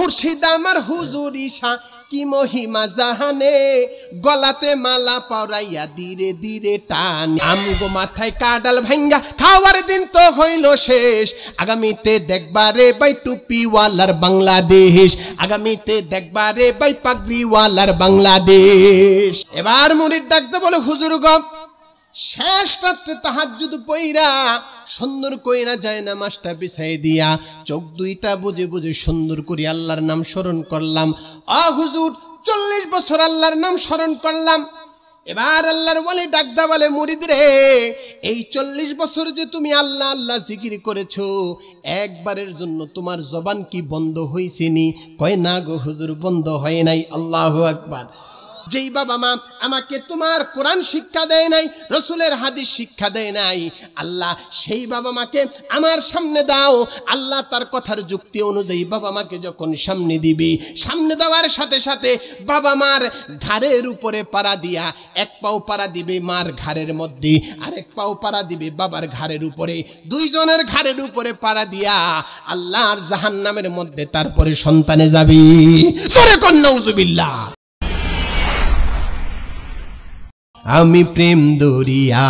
মুর্শিদ আমার হুজুরি শাহ কি মহিমা জাহানে গলাতে মালা পরাইয়া ধীরে ধীরে টান আমগো মাথায় কাডাল ভাঙ্গা খাওয়ার দিন তো হইল শেষ আগামীতে দেখবারে বাই টুপিওয়ালার বাংলাদেশ আগামীতে দেখবারে বাই পাগড়িওয়ালার বাংলাদেশ এবার মুরিদ ডাকতে বলে হুজুর গো শেষ রাত্রে তাহাজ্জুদ পইরা সুন্দর কইরা যায় নামাজটা বিছাই দিয়া চোখ দুইটা বুঝে বুঝে সুন্দর করে আল্লাহর নাম স্মরণ করলাম হুজুর 40 বছর আল্লাহর নাম স্মরণ করলাম এবার আল্লাহর ওলি ডাকদা বলে মুরিদ রে এই 40 বছর যে তুমি আল্লাহ আল্লাহ জিকির করেছো একবারের জন্য তোমার জবান কি বন্ধ হইছে নি কয় না গো হুজুর বন্ধ হয় নাই আল্লাহু আকবার যেই বাবা মা আমাকে তোমার কোরআন শিক্ষা দেয় নাই রাসূলের হাদিস শিক্ষা দেয় নাই আল্লাহ সেই বাবা মাকে আমার সামনে দাও আল্লাহ তার কথার যুক্তি অনুযায়ী বাবা মাকে যখন সামনে দিবে সামনে দেওয়ার সাথে সাথে বাবা মার ঘাড়ের উপরে পাড়া দিয়া এক পাও পাড়া দিবে মার ঘাড়ের মধ্যে আরেক পাও পাড়া দিবে বাবার ঘাড়ের উপরে দুইজনের ঘাড়ের উপরে পাড়া দিয়া আল্লাহর জাহান্নামের মধ্যে তারপরে সন্তানে যাবে সরে কন্যা উযুবিল্লাহ আমি প্রেম দরিয়া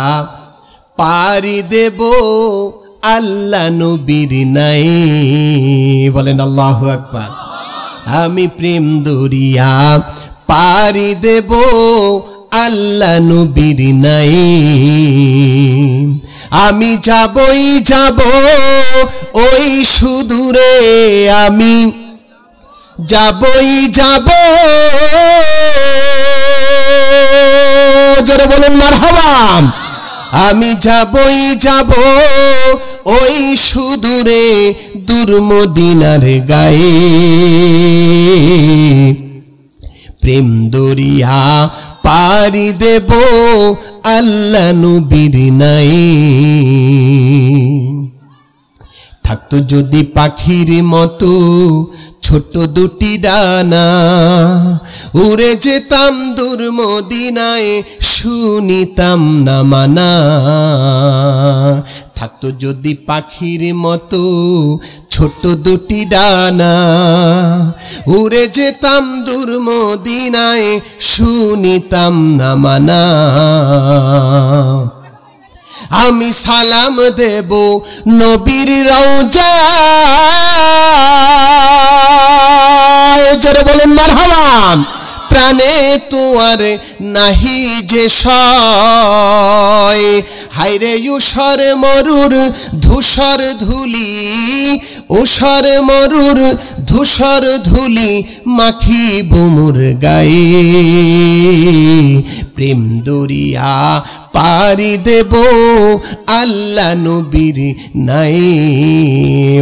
পারি দেব আল্লাহ নবীর নাই বলেন আল্লাহু আকবার আমি প্রেম দরিয়া পারি দেব আল্লাহ নবীর নাই আমি যাবই যাব ওই সুদূরে আমি যাবই যাব জোরে বলুন মারহাবা আমি যাবই যাব ওই সুদূরে দূর মদিনার গায়ে প্রেম দরিয়া পারি দেব আল্লাহ নবীর নাই থাকতো যদি পাখির মতো ছোট দুটি ডানা উড়ে যেতাম দূর মদিনায় শুনিতাম না মানা থাকতো যদি পাখির মতো ছোট দুটি ডানা উড়ে যেতাম দূর মদিনায় শুনিতাম না মানা আমি সালাম দেব নবীর রওজায় জোরে বলেন মারহাবা প্রাণে তোয়ার নাহি যে সয় হায়রে উষর মরুর ধূসর ধুলি উষর মরুর ধূসর ধুলি মাখিব মোর গায়ে প্রেম দরিয়া পারি দেব আল্লাহ নবীর নাই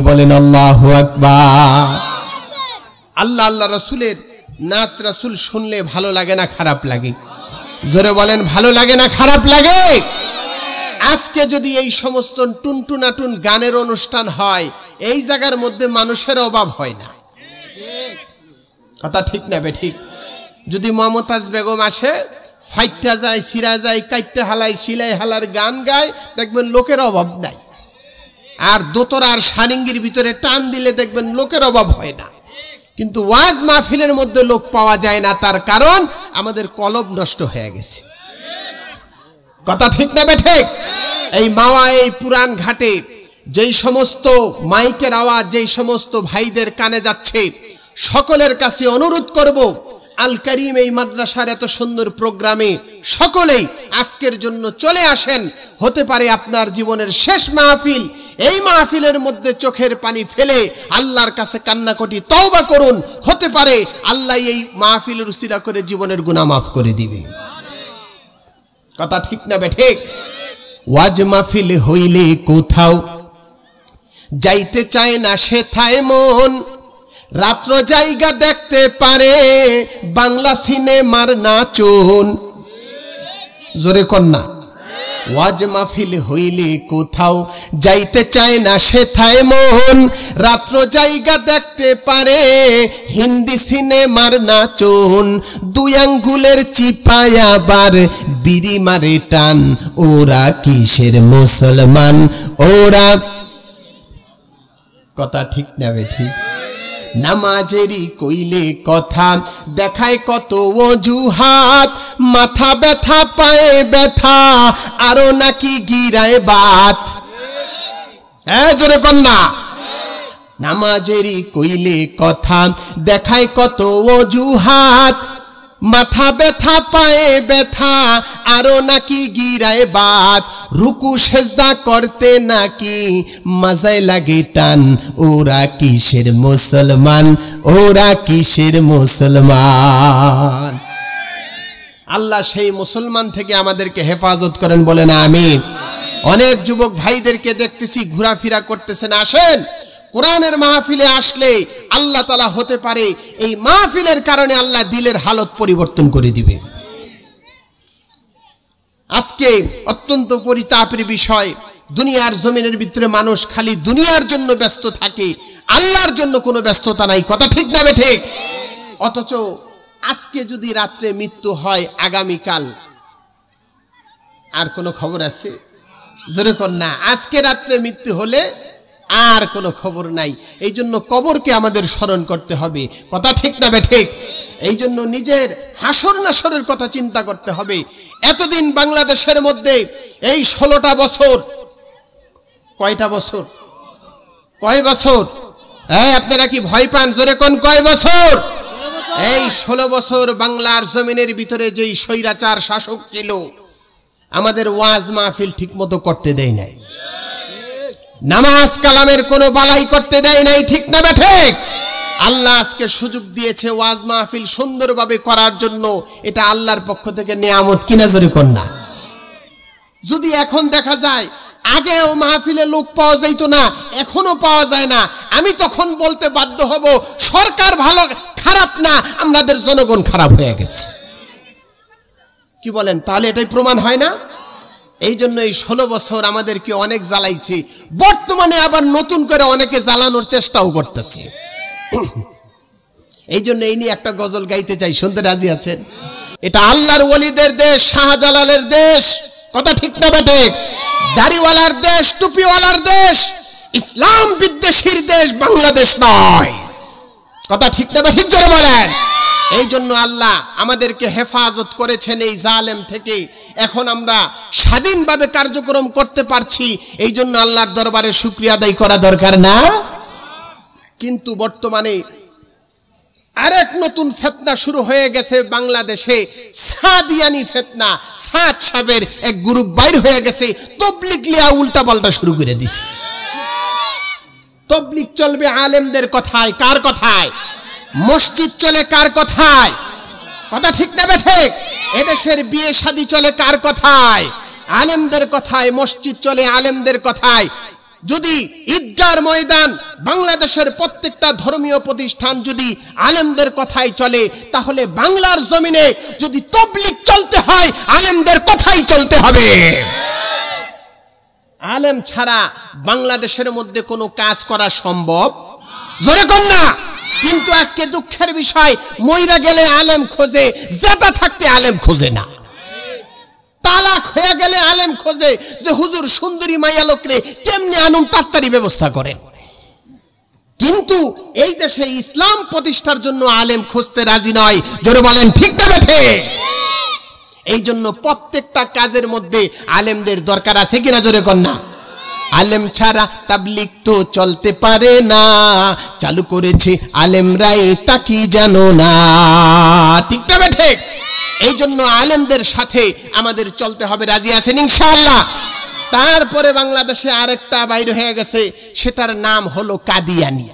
বলেন আল্লাহু আকবার আল্লাহ আল্লাহ রাসূলের নাত রাসূল শুনলে ভালো লাগে না খারাপ লাগে জোরে বলেন ভালো লাগে না খারাপ লাগে আজকে যদি এই সমস্ত টুনটুনাটুন গানের অনুষ্ঠান হয় এই জায়গার মধ্যে মানুষের অভাব হয় না কথা ঠিক না বে ঠিক যদি মমতাজ বেগম আসে ফাইটটা যায় সিরা যায় কাইটটা হালাই সিলাই হালার গান গায় দেখবেন লোকের অভাব নাই আর দোতরার সারিঙ্গির ভিতরে টান দিলে দেখবেন লোকের অভাব হয় না কিন্তু ওয়াজ মাহফিলের মধ্যে লোক পাওয়া যায় না তার কারণ আমাদের কলব নষ্ট হয়ে গেছে কথা ঠিক না বে ঠিক এই মাওয়া এই পুরান ঘাটে যেই সমস্ত মাইকের আওয়াজ যেই সমস্ত ভাইদের কানে যাচ্ছে সকলের কাছে অনুরোধ করব আল কারীম এই মাদ্রাসার এত সুন্দর প্রোগ্রামে সকলেই আজকের জন্য চলে আসেন হতে পারে আপনার জীবনের শেষ মাহফিল এই মাহফিলের মধ্যে চোখের পানি ফেলে আল্লাহর কাছে কান্নাকটি তওবা করুন হতে পারে আল্লাহ এই মাহফিলের উসিলা করে জীবনের গুনাহ মাফ করে দিবে কথা ঠিক না বে ঠিক ওয়াজ মাহফিল হইলে কোথাও যাইতে চায় না সেথায় মন রাত্র জায়গা দেখতে পারে বাংলা সিনেমার নাচন জোরে কন্যা ওয়াজ মাহফিল হইলে কোথাও যাইতে চায় না সেথায় মন রাত্র জায়গা দেখতে পারে হিন্দি সিনেমার নাচন দুই আঙ্গুলের চিপায় আবার বিড়ি মারে টান ওরা কিসের মুসলমান ওরা কথা ঠিক না বে ঠিক নামাজেরই কইলে কথা দেখায় কত অজুহাত, মাথা ব্যথা পায়ে ব্যথা আরো নাকি গিরায় বাত। হ্যাঁ জোরে কন্যা। নামাজেরই কইলে কথা দেখায় কত অজুহাত, মাথা ব্যথা পায়ে ব্যথা আরো নাকি গিরায় বাত। রুকু সেজদা করতে নাকি মজায় লাগে টান, ওরা কিসের মুসলমান, ওরা কিসের মুসলমান। আল্লাহ সেই মুসলমান থেকে আমাদেরকে হেফাজত করেন, বলেন আমিন। অনেক যুবক ভাইদেরকে দেখতেছি ঘোরাফেরা করতেছেন, আসেন কোরআনের মাহফিলে আসলে আল্লাহ তাআলা হতে পারে এই মাহফিলের কারণে আল্লাহ দিলের হালত পরিবর্তন করে দিবে। আজকে অত্যন্ত পরিতাপের বিষয়, দুনিয়ার জমিনের ভিতরে মানুষ খালি দুনিয়ার জন্য ব্যস্ত থাকে, আল্লাহর জন্য কোনো ব্যস্ততা নাই। কথা ঠিক না ঠিক? অথচ আজকে যদি রাত্রে মৃত্যু হয়, আগামীকাল আর কোনো খবর আছে? জোরে কর না। আজকে রাত্রে মৃত্যু হলে আর কোনো খবর নাই। এই জন্য কবরকে আমাদের স্মরণ করতে হবে। কথা ঠিক না ঠিক? এই জন্য নিজের হাসর নাসরের কথা চিন্তা করতে হবে। এতদিন বাংলাদেশের মধ্যে এই 16টা বছর, কয়টা বছর, কয় বছর? হ্যাঁ আপনারা কি ভয় পান? জোরে কোন কয় বছর? এই 16 বছর বাংলার জমিনের ভিতরে যেই স্বৈরাচার শাসক ছিল, আমাদের ওয়াজ মাহফিল ঠিক মতো করতে দেয় নাই, নামাজ কালামের কোনো বালাই করতে দেয় নাই। ঠিক না ঠিক? আল্লাহ আজকে সুযোগ দিয়েছে ওয়াজ মাহফিল সুন্দরভাবে করার জন্য। এটা আল্লাহর পক্ষ থেকে নিয়ামত কিনা জোরে কর না। যদি এখন দেখা যায়, আগেও মাহফিলে লোক পাওয়া যাইত না, এখনো পাওয়া যায় না, আমি তখন বলতে বাধ্য হব সরকার ভালো খারাপ না, আমাদের জনগণ খারাপ হয়ে গেছে। কি বলেন? তাহলে এটাই প্রমাণ হয় না? এই জন্য এই 16 বছর আমাদেরকে অনেক জ্বালাইছে, বর্তমানে আবার নতুন করে অনেকে জ্বালানোর চেষ্টাও করতেছে। এই জন্য এই নিয়ে একটা গজল গাইতে চাই, শুনতে রাজি আছেন? এটা আল্লাহর ওলিদের দেশ, শাহজালালের দেশ। কথা ঠিক না ঠিক? দাড়িওয়ালার দেশ, টুপিওয়ালার দেশ, ইসলাম বিদ্বেষীর দেশ বাংলাদেশ নয়। কথা ঠিক না ঠিক? জোরে বলেন। এই জন্য আল্লাহ আমাদেরকে হেফাজত করেছেন এই জালেম থেকে। এখন আমরা স্বাধীনভাবে কার্যক্রম করতে পারছি, এই জন্য আল্লাহর দরবারে শুকরিয়া আদায় করা দরকার না? কিন্তু বর্তমানে আরেক নতুন ফিতনা শুরু হয়ে গেছে বাংলাদেশে, সাদিয়ানি ফিতনা। সাদ সাহেবের এক গ্রুপ বাইর হয়ে গেছে, তবলিগ লিয়া উল্টা পাল্টা শুরু করে দিছে। তবলিগ চলবে আলেমদের কথায়। কার কথায়? মসজিদ চলে কার কথায়? কথা ঠিক না ঠিক? এদেশের বিয়ে শাদী চলে কার কথায়? আলেমদের কথায়। মসজিদ চলে আলেমদের কথায়। যদি ঈদগার ময়দান, বাংলাদেশের প্রত্যেকটা ধর্মীয় প্রতিষ্ঠান যদি আলেমদের কথাই চলে, তাহলে বাংলার জমিনে যদি তবলিগ চলতে হয়, আলেমদের কথাই চলতে হবে। আলেম ছাড়া বাংলাদেশের মধ্যে কোনো কাজ করা সম্ভব জোরে কর না। কিন্তু আজকে দুঃখের বিষয়, মইরা গেলে আলেম খোঁজে, জেতা থাকতে আলেম খোঁজে না। তালাক হয়ে গেলে আলেম খোঁজে যে হুজুর সুন্দরী মাইয়া লোকরে কেমনে আনুম, তাড়াতাড়ি ব্যবস্থা করেন। কিন্তু এই দেশে ইসলাম প্রতিষ্ঠার জন্য আলেম খুঁজতে রাজি নয়। জোরে বলেন ঠিক না ঠিক? এই জন্য প্রত্যেকটা কাজের মধ্যে আলেমদের দরকার আছে কিনা জোরে কর না। আলেম ছাড়া তাবলিগ তো চলতে পারে না, চালু করেছে আলেমরাই তা কি জানো না। ঠিক না ঠিক? এই জন্য আলেমদের সাথে আমাদের চলতে হবে। রাজি আছেন ইনশাআল্লাহ? তারপরে বাংলাদেশে আরেকটা বাইরে হয়ে গেছে, সেটার নাম হলো কাদিয়ানি।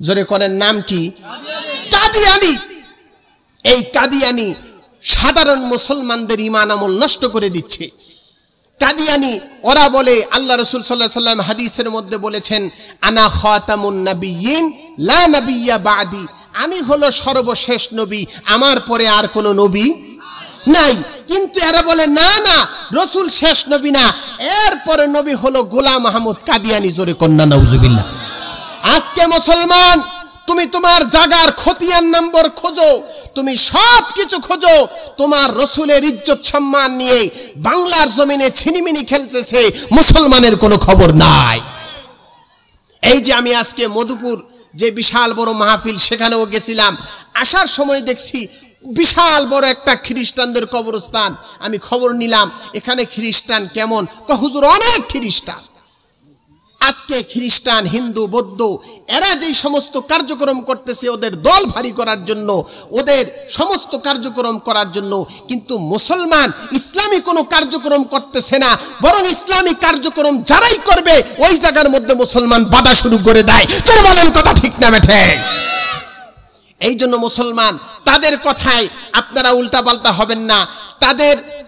জোরে করেন, নাম কি? কাদিয়ানি। এই কাদিয়ানি সাধারণ মুসলমানদের ঈমান আমল নষ্ট করে দিচ্ছে। কাদিয়ানি ওরা বলে, আল্লাহ রাসূল সাল্লাল্লাহু আলাইহি ওয়াসাল্লাম হাদিসের মধ্যে বলেছেন, আনা খাতামুন নাবিয়্যিন লা নাবিয়্যা বাদি, আমি হলো সর্বশেষ নবী, আমার পরে আর কোনো নবী নাই। কিন্তু এরা বলে না না, রাসূল শেষ নবী না, এরপরে নবী হলো গোলাম আহমদ কাদিয়ানি। জোরে কন্যা নাউজুবিল্লাহ। আজকে মুসলমান, তুমি তোমার জাগার খতিয়ান নম্বর খোঁজো, তুমি সব কিছু খোঁজো, তোমার রসুলের ইজ্জত সম্মান নিয়ে বাংলার জমিনে ছিনিমিনি খেলতেছে, মুসলমানের কোনো খবর নাই। এই যে আমি আজকে মধুপুর যে বিশাল বড় মাহফিল, সেখানেও গেছিলাম। আসার সময় দেখছি বিশাল বড় একটা খ্রিস্টানদের কবরস্থান। আমি খবর নিলাম এখানে খ্রিস্টান কেমন, হুজুর অনেক খ্রিস্টান। আজকে খ্রিস্টান, হিন্দু, বৌদ্ধ এরা যেই সমস্ত কার্যক্রম করতেছে ওদের দল ভারী করার জন্য, ওদের সমস্ত কার্যক্রম করার জন্য, কিন্তু মুসলমান ইসলামী কোনো কার্যক্রম করতেছে না, বরং ইসলামী কার্যক্রম যারাই করবে ওই জায়গার মধ্যে মুসলমান বাধা শুরু করে দেয়। তারা বলেন কথা ঠিক না বেঠে? এই জন্য মুসলমান তাদের কথায় আপনারা উল্টাপাল্টা হবেন না।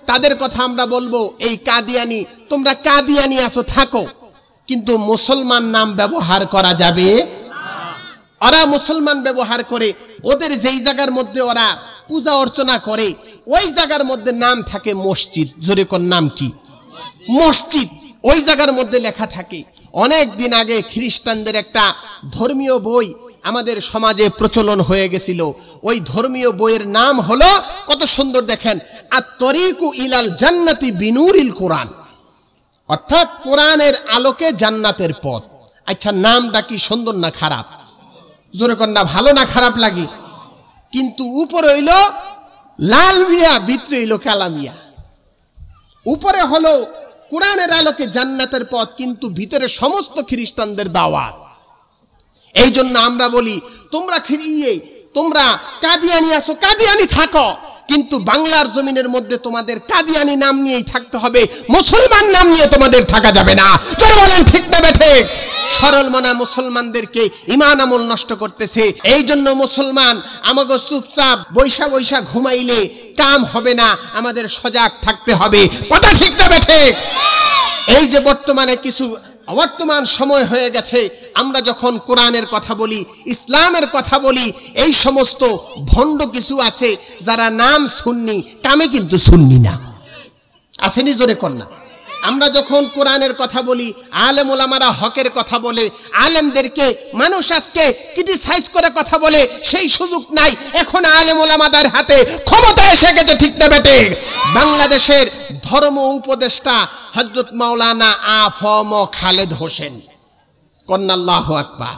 তাদের কথা আমরা বলবো, এই কাদিয়ানি, তোমরা কাদিয়ানি আছো থাকো, কিন্তু মুসলমান নাম ব্যবহার করা যাবে না। ওরা মুসলমান ব্যবহার করে, ওদের যেই জায়গার মধ্যে ওরা পূজা অর্চনা করে ওই জায়গার মধ্যে নাম থাকে মসজিদ। জোরে কোন নাম কি? মসজিদ। ওই জায়গার মধ্যে লেখা থাকে। অনেক দিন আগে খ্রিস্টানদের একটা ধর্মীয় বই আমাদের সমাজে প্রচলন হয়ে গেছিল। ওই ধর্মীয় বইয়ের নাম হলো, কত সুন্দর দেখেন, আত-তরিকু ইলাল জান্নাতি বিনুরিল কোরআন, অর্থাৎ কোরআনের আলোকে জান্নাতের পথ। আচ্ছা, নামটা কি সুন্দর না খারাপ? জোরে কোন না, ভালো না খারাপ লাগে? কিন্তু উপরে হইল লাল মিয়া, ভিতরে হইল কালা মিয়া। উপরে হলো কোরআনের আলোকে জান্নাতের পথ, কিন্তু ভিতরে সমস্ত খ্রিস্টানদের দাওয়াত। এই জন্য আমরা বলি, তোমরা কাদিয়ানি আছো, কাদিয়ানি থাকো, কিন্তু বাংলার জমিনের মধ্যে তোমাদের কাদিয়ানি নাম নিয়েই থাকতে হবে, মুসলমান নাম নিয়ে তোমাদের থাকা যাবে না। তোমরা বলেন ঠিক না বেঠে? সরল মনা মুসলমানদেরকে ঈমান আমল নষ্ট করতেছে। এই জন্য মুসলমান আমাকে চুপচাপ বৈশা বৈশা ঘুমাইলে কাম হবে না, আমাদের সজাগ থাকতে হবে। কথা ঠিক না বেঠে? এই যে বর্তমান সময় হয়ে গেছে, আমরা যখন কোরআনের কথা বলি, ইসলামের কথা বলি, এই সমস্ত ভণ্ড কিছু আছে যারা নাম সুন্নি, কামে কিন্তু সুন্নি না। আসেনি? জোরে কন্যা। আমরা যখন কোরআনের কথা বলি, আলেম ওলামারা হকের কথা বলে, আলেমদেরকে মানুষ আজকে ক্রিটিসাইজ করে কথা বলে, সেই সুযোগ নাই। এখন আলেম ওলামাদের হাতে ক্ষমতা এসে গেছে, ঠিক না বেটে? বাংলাদেশের ধর্ম উপদেষ্টা হযরত মাওলানা আ.ফ.ম. খালেদ হোসেন, কন্যা আল্লাহু আকবার।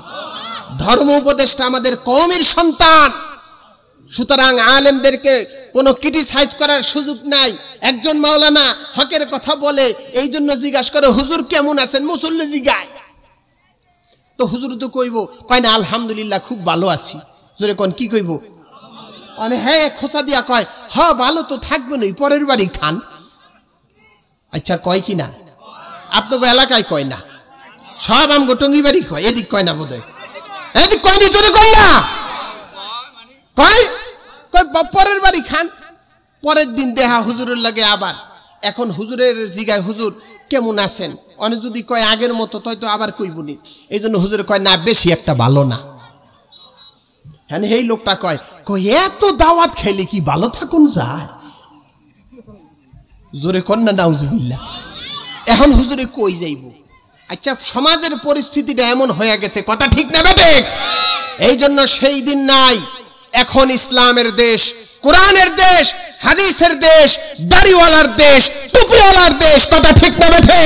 ধর্ম উপদেষ্টা আমাদের কওমের সন্তান, সুতরাং আলেমদেরকে কোনো ক্রিটিসাইজ করার সুযোগ নাই। একজন মাওলানা হকের কথা বলে, এই জন্য জিজ্ঞাসা করে হুজুর কেমন আছেন, মুসল্লি জিগায় তো হুজুর তো কইব, কয় না আলহামদুলিল্লাহ খুব ভালো আছি। জোরে কোন কি কইব? হ্যাঁ খোঁচা দিয়া কয়, হ্যাঁ ভালো তো থাকবে না, পরের বাড়ি খান। আচ্ছা কয় কি না? আপনাকে এলাকায় কয় না, সব আমগো টঙ্গি বাড়ি কয়, এদিক কয় না বোধহয়, এদিক কয় না। জোরে কয় না, কয় পরের বাড়ি খান। পরের দিন দেহা হুজুরের লাগে আবার। এখন হুজুরের জিগায়, হুজুর কেমন আছেন? অনেক যদি কয় আগের মতো, তাই তো আবার কইবনি। এই জন্য হুজুরে কয় না, বেশি একটা ভালো না। হ্যাঁ, এই লোকটা কয় এত দাওয়াত খেলে কি ভালো থাকুন যায়? জোরে কন্যা নাউজুবিল্লাহ। এখন হুজুরে কই যাইব? আচ্ছা, সমাজের পরিস্থিতিটা এমন হয়ে গেছে, কথা ঠিক না বেটে? এই জন্য সেই দিন নাই। এখন ইসলামের দেশ, কোরআনের দেশ, হাদিসের দেশ, দাড়িওয়ালার দেশ, টুপিওয়ালার দেশ। কথা ঠিক না বেঠে?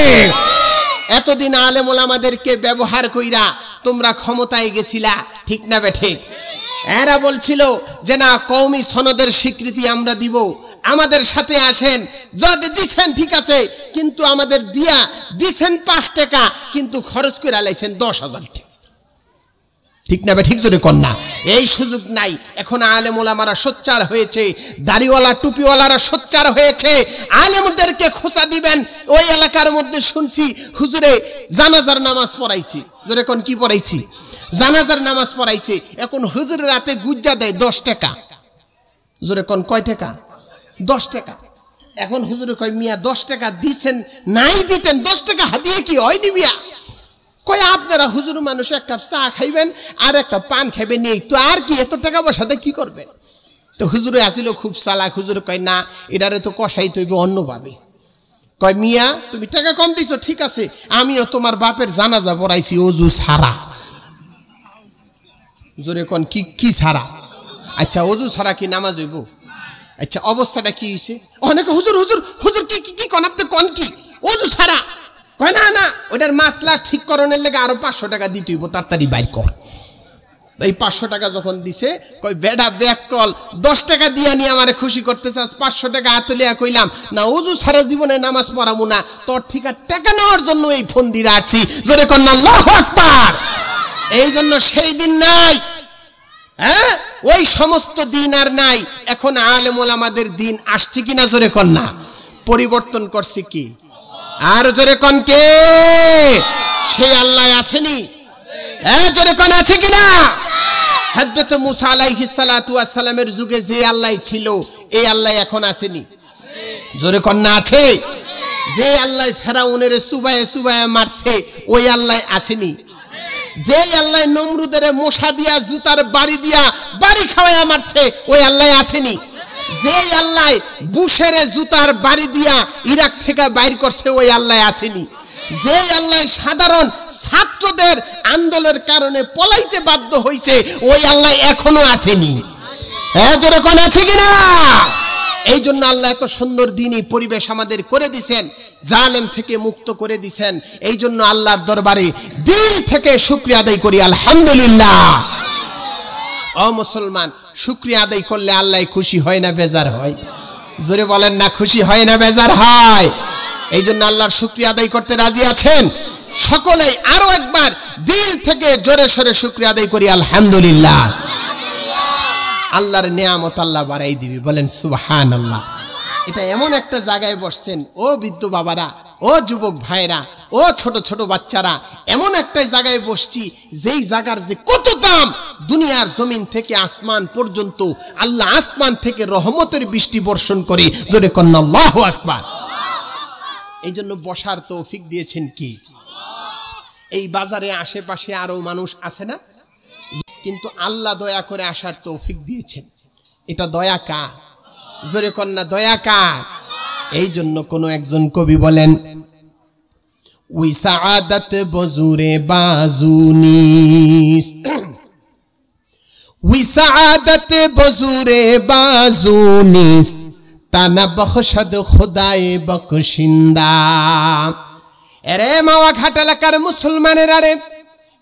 এতদিন আলেম ওলামাদেরকে ব্যবহার কইরা তোমরা ক্ষমতায় গেছিলা, ঠিক না বেঠে? এরা বলছিল যে না, কওমি সনদের স্বীকৃতি আমরা দিব, আমাদের সাথে আসেন। যদি দিছেন ঠিক আছে, কিন্তু আমাদের দিছেন 5 টাকা, কিন্তু খরচ করে লাইছেন 10,000 টাকা। ঠিক না ঠিক? জোরে কন্যা। এই সুযোগ নাই। এখন আলেম ওলামারা সোচ্চার হয়েছে, দাড়িওয়ালা টুপিওয়ালারা সোচ্চার হয়েছে। আলেমদেরকে খোঁচা দিবেন। ওই এলাকার মধ্যে শুনছি হুজুরে জানাজার নামাজ পড়াইছি। জোরে কোন কি পড়াইছি? জানাজার নামাজ পড়াইছে। এখন হুজুরের রাতে গুজ্জা দেয় 10 টাকা। জোরে কোন কয় টাকা? 10 টাকা। এখন হুজুরে কয়, মিয়া 10 টাকা দিছেন, নাই দিতেন 10 টাকা হাতিয়ে কি হয়নি মিয়া? কয় আপনারা হুজুর মানুষ, এক কাপ চা খাইবেন আর একটা পান খাইবেন, এই তো, আর কি এত টাকা পয়সাতে কি করবেন? তো হুজুরে আসিল খুব চালাক। হুজুরে কয় না, এটারে তো কষাই তৈবে অন্যভাবে। কয় মিয়া তুমি টাকা কম দিছো ঠিক আছে, আমিও তোমার বাপের জানাজা পড়াইছি অজু ছাড়া। জোরে কোন কি ছাড়া? আচ্ছা অজু ছাড়া কি নামাজ হইব? আচ্ছা অবস্থাটা কি হয়েছে? অনেকে হুজুর হুজুর হুজুর কি কোন আপনি কোন কি অজু ছাড়া? কয় না না, ওটার মাসলা ঠিক করণের লেগে আরো 500 টাকা দিতে হইব, তাড়াতাড়ি বাইর কর। এই 500 টাকা যখন দিছে কই বেডা ব্যাক কল 10 টাকা দিয়া নিয়ে আমারে খুশি করতে চাস 500 টাকা আতলিয়া কইলাম না ওযু সারা জীবনে নামাজ পড়ামু না তোর ঠিকা টাকা নেওয়ার জন্য এই ফোন দি রাখছি জোরে কোন আল্লাহু আকবার এই জন্য সেই দিন নাই হ্যাঁ ওই সমস্ত দিন আর নাই এখন আলেম ওলামাদের দিন আসছে কিনা জোরে কোন না পরিবর্তন করছে কি আর জোরে কোন কে সেই আল্লাহ আছেনি হ্যাঁ জোরে কোন আছে কিনা হযরত মুসা আলাইহিস সালাতু ওয়াস সালামের যুগে যে আল্লাহ ছিল এই আল্লাহ এখন আসেনি জোরে কোন না আছে যে আল্লাহ ফেরাউনের সুবায়ে সুবায়ে মারছে ওই আল্লাহ আসেনি যে আল্লাহ নমরুদের মশা দিয়া জুতার বাড়ি দিয়া বাড়ি খাওয়ায়া মারছে ওই আল্লাহ আসেনি যে আল্লাহ বুশের জুতার বাড়ি দিয়া ইরাক থেকে বাইর করছে ওই আল্লাহ আসেনি যে আল্লাহ সাধারণ ছাত্রদের আন্দোলনের কারণে পলাইতে বাধ্য হইছে ওই আল্লাহ এখনো আসেনি হ্যাঁ জোরে কোন আছে কিনা এই জন্য আল্লাহ এত সুন্দর দিনই পরিবেশ আমাদের করে দিবেন জালেম থেকে মুক্ত করে দিবেন এই জন্য আল্লাহর দরবারে দিল থেকে শুকরিয়া আদায় করি আলহামদুলিল্লাহ ও মুসলমান শুকরিয়া আদায় করলে আল্লাহ খুশি হয় না বেজার হয় জোরে বলেন না খুশি হয় না বেজার হয় এই জন্য আল্লাহর শুকরিয়া আদায় করতে রাজি আছেন সকলেই আরো একবার দিল থেকে জোরে সোরে শুকরিয়া আদায় করি আলহামদুলিল্লাহ আল্লাহর নিয়ামত আল্লাহ বাড়াই দিবি বলেন সুবহানাল্লাহ এটা এমন একটা জায়গায় বসছেন ও বৃদ্ধ বাবারা ও যুবক ভাইরা ও ছোট ছোট বাচ্চারা এমন একটা জায়গায় বসছি যেই জায়গার যে কত দাম দুনিয়ার জমিন থেকে আসমান পর্যন্ত আল্লাহ আসমান থেকে রহমতের বৃষ্টি বর্ষণ করে জোরে কোন আল্লাহু আকবার এই জন্য বসার তৌফিক দিয়েছেন কি এই বাজারে আশেপাশে আরো মানুষ আছে না কিন্তু আল্লাহ দয়া করে আসার তৌফিক দিয়েছেন এটা দয়া কার জোরে কন্যা দয়া কার এই জন্য কোন একজন কবি বলেন ওই সাআদাত বজুরে বাজুনিস ওই সাআদাত বজুরে বাজুনিস তানা বখশদ খুদায়ে বখশিন্দা এরে মাওয়া ঘাট এলাকার মুসলমানের আরে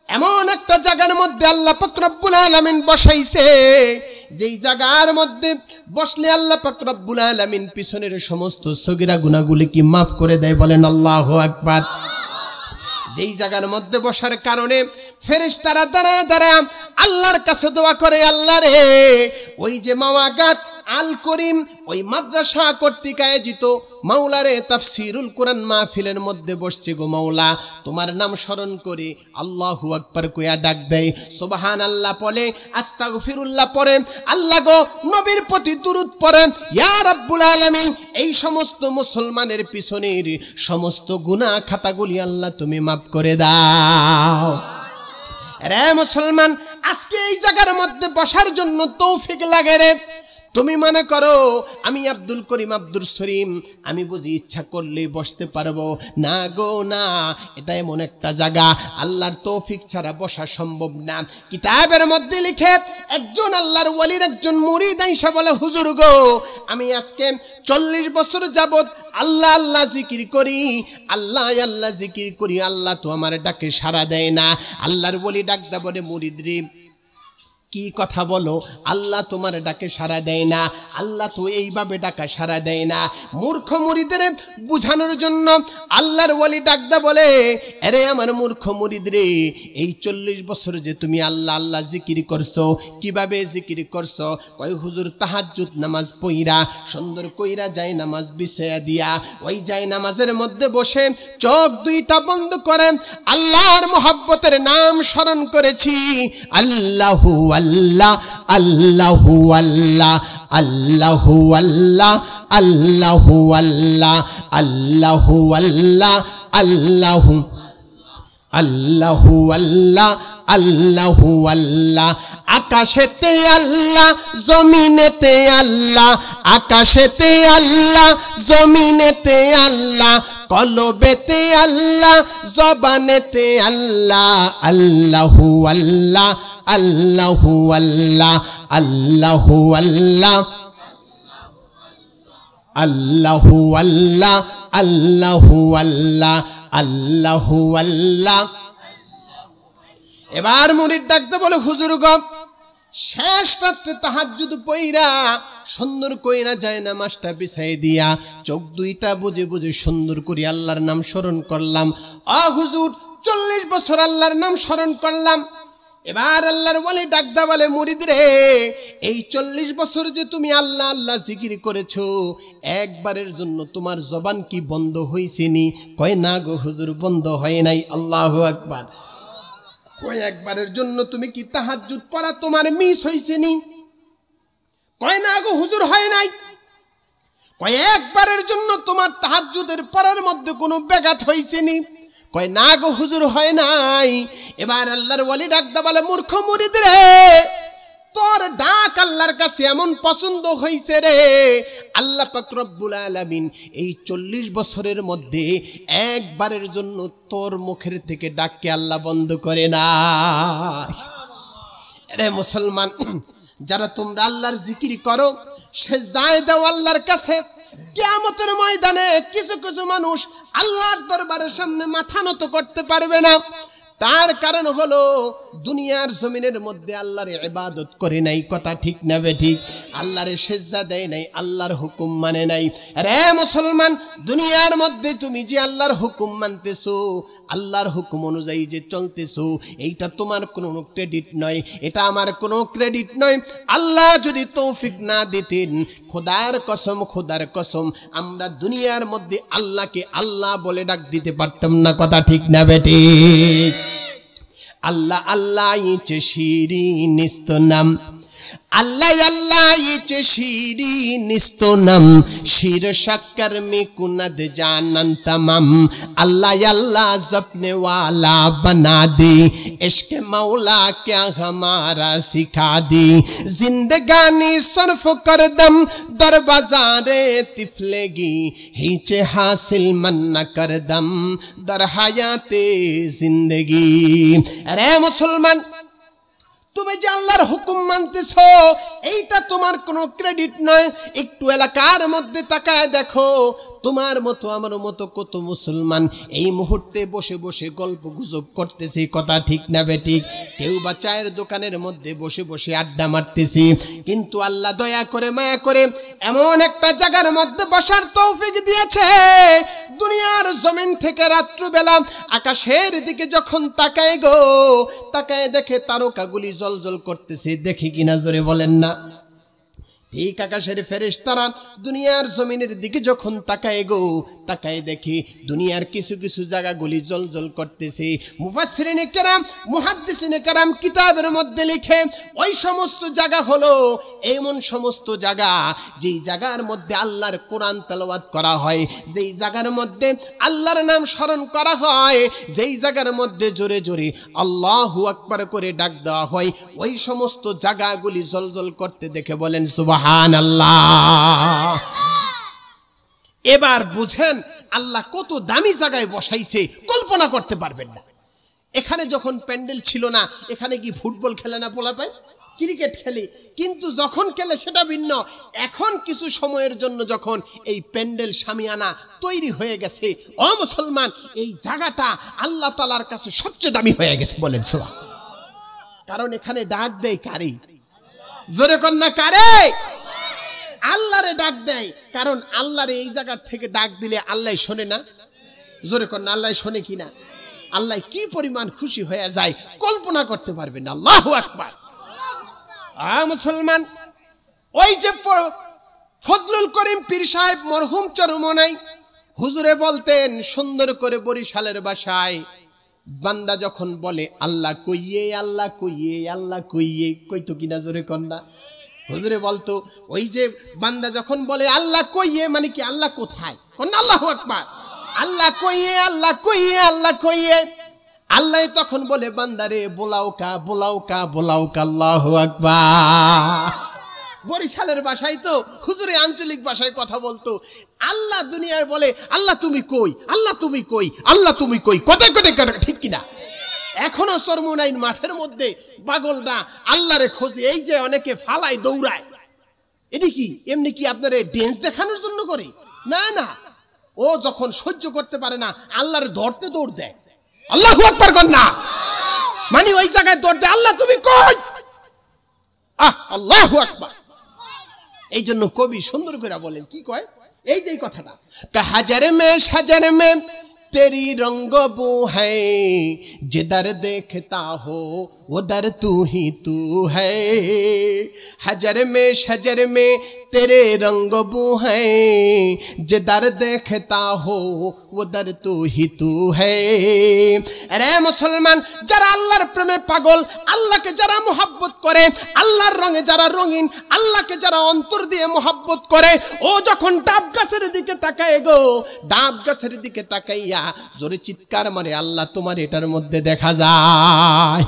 এমন একটা জায়গার মধ্যে আল্লাহ পাক রব্বুল আলামিন বসাইছে যেই জায়গার মধ্যে বসলে আল্লাহ পাক রব্বুল আলামিন পিছনের সমস্ত সগীরা গুনাহগুলি কি maaf করে দেয় বলেন আল্লাহু আকবার যেই জায়গার মধ্যে বসার কারণে ফেরেশতারা দাঁড়ায় দাঁড়ায় আল্লাহর কাছে দোয়া করে আল্লাহ রে ওই যে মাওয়া ঘাট আল করিম ওই মাদ্রাসা কর্তৃক আয়োজিত মাওলারে তাফসিরুল কোরআন মাহফিলের মধ্যে বসছে গো মাওলা তোমার নাম স্মরণ করে আল্লাহু আকবার কইয়া ডাক দেয় সুবহানাল্লাহ বলে আস্তাগফিরুল্লাহ পড়ে আল্লাহ গো নবীর প্রতি দুরূদ পড়ে ইয়া রাব্বুল আলামিন এই সমস্ত মুসলমানের পিছনের সমস্ত গুনাহ খাতাগুলি আল্লাহ তুমি maaf করে দাও রে মুসলমান আজকে এই জায়গার মধ্যে বসার জন্য তৌফিক লাগে রে তুমি মনে করো আমি আব্দুল করিম আব্দুল সরিম আমি বুঝি ইচ্ছা করলে বসতে পারবো না গো না এটা এমন একটা জায়গা আল্লাহর তৌফিক ছাড়া বসা সম্ভব না কিতাবের মধ্যে লিখে একজন আল্লাহর ওলির একজন মুরিদ আইসা বলে হুজুর গো আমি আজকে 40 বছর যাবত আল্লাহ আল্লাহ জিকির করি আল্লাহ আল্লাহ জিকির করি আল্লাহ তো আমার ডাকে সাড়া দেয় না আল্লাহর ওলি ডাক দা বলে মুরিদ রে কি কথা বলো আল্লাহ তোমার ডাকে সাড়া দেয় না আল্লাহ তো এইভাবে ডাকা সাড়া দেয় না মূর্খ মুরিদের বুঝানোর জন্য আল্লাহর ওলি ডাকদা বলে আরে আমার মূর্খ মুরিদ রে এই 40 বছর যে তুমি আল্লাহ আল্লাহ জিকির করছো কিভাবে জিকির করছো ওই হুজুর তাহাজ্জুদ নামাজ পইরা সুন্দর কইরা যায় নামাজ বিছায়া দিয়া ওই যায় নামাজের মধ্যে বসে চোখ দুইটা বন্ধ করে আল্লাহর মহব্বতের নাম স্মরণ করেছি আল্লাহু আল্লাহ আল্লাহু আল্লাহ আল্লাহু আল্লাহ আল্লাহু আল্লাহ আল্লাহু আল্লাহ আল্লাহু আল্লাহু আল্লাহ আল্লাহু আল্লাহ আকাশেতে আল্লাহ জমিনেতে আল্লাহ আকাশেতে আল্লাহ জমিনেতে আল্লাহ কলবেতে আল্লাহ জবানেতে আল্লাহ আল্লাহু আল্লাহ আল্লাহু আল্লাহ আল্লাহু আল্লাহ আল্লাহু আল্লাহ আল্লাহু আল্লাহ আল্লাহু আল্লাহ এবার মুরিদ ডাকতে বলে হুজুর গো শেষ রাত্রে তাহাজ্জুদ পইরা সুন্দর কইরা যায় নামাজটা বিছাই দিয়া চোখ দুইটা বুজে বুজে সুন্দর করে আল্লাহর নাম স্মরণ করলাম। হুজুর 40 বছর আল্লাহর নাম স্মরণ করলাম। এবার আল্লাহর ওলি ডাকদা বলে মুরিদ রে এই 40 বছর যে তুমি আল্লাহ আল্লাহ জিকির করেছো একবারের জন্য তোমার জবান কি বন্ধ হইছে নি? কয় না গো হুজুর বন্ধ হয় নাই। আল্লাহু আকবার। কয় একবারের জন্য তুমি কি তাহাজ্জুদ পড়া তোমার মিস হইছে নি? কয় না গো হুজুর হয় নাই। কয় একবারের জন্য তোমার তাহাজ্জুদের পড়ার মধ্যে কোনো ব্যাঘাত হইছে নি? কয় না গো হুজুর হয় নাই। এবার আল্লাহর ওলি ডাকদা বলে মূর্খ মুরিদ রে তোর ডাক আল্লাহর কাছে এমন পছন্দ হইছে রে আল্লাহ পাক রব্বুল আলামিন এই 40 বছরের মধ্যে একবারের জন্য তোর মুখের থেকে ডাককে আল্লাহ বন্ধ করে না। রে মুসলমান যারা তোমরা আল্লাহর জিকির করো সেজদায় দাও আল্লাহর কাছে, কিয়ামতের ময়দানে কিছু কিছু মানুষ আল্লাহর দরবারের সামনে মাথা নত করতে পারবে না। তার কারণ হলো দুনিয়ার জমিনের মধ্যে আল্লাহর ইবাদত করে নাই, কথা ঠিক না বেঠিক? আল্লাহর সেজদা দেয় নাই, আল্লাহর হুকুম মানে নাই। রে মুসলমান দুনিয়ার মধ্যে তুমি যে আল্লাহর হুকুম মানতেছো আল্লাহর হুকুম অনুযায়ী যে চলতেছো এইটা তোমার কোনো ক্রেডিট নয়, এটা আমার কোনো ক্রেডিট নয়। আল্লাহ যদি তৌফিক না দিতেন খোদার কসম আমরা দুনিয়ার মধ্যে আল্লাহকে আল্লাহ বলে ডাক দিতে পারতাম না, কথা ঠিক না বেঠিক? আল্লাহ আল্লাহ ইচ্ছে শিরিন ইস্তনাম, আল্লাহ আল্লাহ ইচ্ছে শিরিন ইস্তনাম, শির শক্কর মে কুনদ জানান तमाम। अल्लाह अल्लाह जपने वाला बना दे, इश्क मौला क्या हमारा सिखा दे। जिंदगानी सर्फ कर दम दर बाजारे तिफलेगी, हिचे हासिल मन न कर दम दर हयाते जिंदगी। अरे मुसलमान তুমি যে আল্লাহর হুকুম মানতেছো এইটা তোমার কোনো ক্রেডিট নয়। একটু এলাকার মধ্যে তাকায় দেখো তোমার মতো আমার মতো কত মুসলমান এই মুহূর্তে বসে বসে গল্প গুজব করতেছে, কথা ঠিক না বেঠিক? কেউ বা চায়ের দোকানের মধ্যে বসে বসে আড্ডা মারতেছে, কিন্তু আল্লাহ দয়া করে মায়া করে এমন একটা জায়গার মধ্যে বসার তৌফিক দিয়েছে দুনিয়ার জমিন থেকে রাত্রিবেলা আকাশের দিকে যখন তাকায় গো তাকায় দেখে তারকাগুলি জলজল করতেছে, দেখে কিনা জোরে বলেন না? ঠিক আকাশের ফেরেশতারা দুনিয়ার জমিনের দিকে যখন তাকায় গো তাকায় দেখি দুনিয়ার কিছু কিছু জায়গাগুলি জলজল করতেছে। মুফাসসিরিনে কেরাম মুহাদ্দিসিনে কেরাম কিতাবের মধ্যে লিখে ওই সমস্ত জায়গা হলো এমন সমস্ত জায়গা যেই জায়গার মধ্যে আল্লাহর কোরআন তেলাওয়াত করা হয়, যেই জায়গার মধ্যে আল্লাহর নাম স্মরণ করা হয়, যেই জায়গার মধ্যে জোরে জোরে আল্লাহু আকবার করে ডাক দেওয়া হয়, ওই সমস্ত জায়গাগুলি জলজল করতে দেখে বলেন সুবহানাল্লাহ। এবার বুঝেন আল্লাহ কত দামি জায়গায় বসাইছে, কল্পনা করতে পারবেন না। এখানে যখন প্যান্ডেল ছিল না এখানে কি ফুটবল খেলে না পোলাপায়, ক্রিকেট খেলে, কিন্তু যখন খেলে সেটা ভিন্ন। এখন কিছু সময়ের জন্য যখন এই প্যান্ডেল শামিয়ানা তৈরি হয়ে গেছে, ও মুসলমান এই জায়গাটা আল্লাহ তাআলার কাছে সবচেয়ে দামি হয়ে গেছে, বলেন সুবহানাল্লাহ। কারণ এখানে ডাক দেয় কারে? জোরে কন্যা কারে? আল্লাহরে ডাক দেয়। কারণ আল্লাহরে এই জায়গা থেকে ডাক দিলে আল্লাহ শোনে না? জোরে কন্যা আল্লাহ শোনে কিনা? আল্লাহ কি পরিমাণ খুশি হয়ে যায় কল্পনা করতে পারবেন না। আল্লাহু আকবার। মুসলমান ওই যে ফজলুল করিম পীর সাহেব মরহুম চরমনাই হুজুরে বলতেন সুন্দর করে বরিশালের ভাষায়, বান্দা যখন বলে আল্লাহ কইয়ে আল্লাহ কইয়ে আল্লাহ কইয়ে, কইতো কিনা জোরে কন্যা? হুজুরে বলতো ওই যে বান্দা যখন বলে আল্লাহ কইয়ে মানে কি আল্লাহ কোথায়? কন্যা আল্লাহু আকবার। আল্লাহ কইয়ে আল্লাহ কইয়ে আল্লাহ কইয়ে, আল্লাহ তখন বলে বান্দারে বোলাওকা বোলাওকা বোলাওকা, আল্লাহু আকবার। বরিশালের ভাষায় তো হুজুরে আঞ্চলিক ভাষায় কথা বলতো। আল্লাহ দুনিয়ায় বলে আল্লাহ তুমি কই, আল্লাহ তুমি কই, আল্লাহ তুমি কই, কোথায় কোথায়, ঠিক কিনা? এখনো চরমনাইন মাঠের মধ্যে পাগলরা আল্লাহরে খোঁজে। এই যে অনেকে ফালায় দৌড়ায়, এটি কি এমনি কি আপনারে ড্যান্স দেখানোর জন্য করে? না না, ও যখন সহ্য করতে পারে না আল্লাহরে ধরতে দৌড় দেয়। আল্লাহু আকবার কন্যা। মানে ওই জায়গায় দৌড় দেয়, আল্লাহ তুমি কই? আল্লাহু আকবার। এই জন্য কবি সুন্দর করে বলেন, কি কয় এই যে কথাটা, হাজার মে সাজার মে तेरी रंग बू है, जिधर देखता हो उधर तू ही तू है। हजर में शजर में तेरे रंग बू है, जिधर देखता हो उधर तू ही तू है। अरे मुसलमान, যারা আল্লাহর প্রেমে পাগল, আল্লাহকে যারা মোহাব্বত করে, আল্লাহর রঙে যারা রঙিন, আল্লাহকে যারা অন্তর দিয়ে মোহাব্বত করে, ও যখন ডাব গাছের দিকে তাকায় গো, ডাব গাছের দিকে তাকাইয়া জোরে চিৎকার মারে, আল্লাহ তোমার এটার মধ্যে দেখা যায়।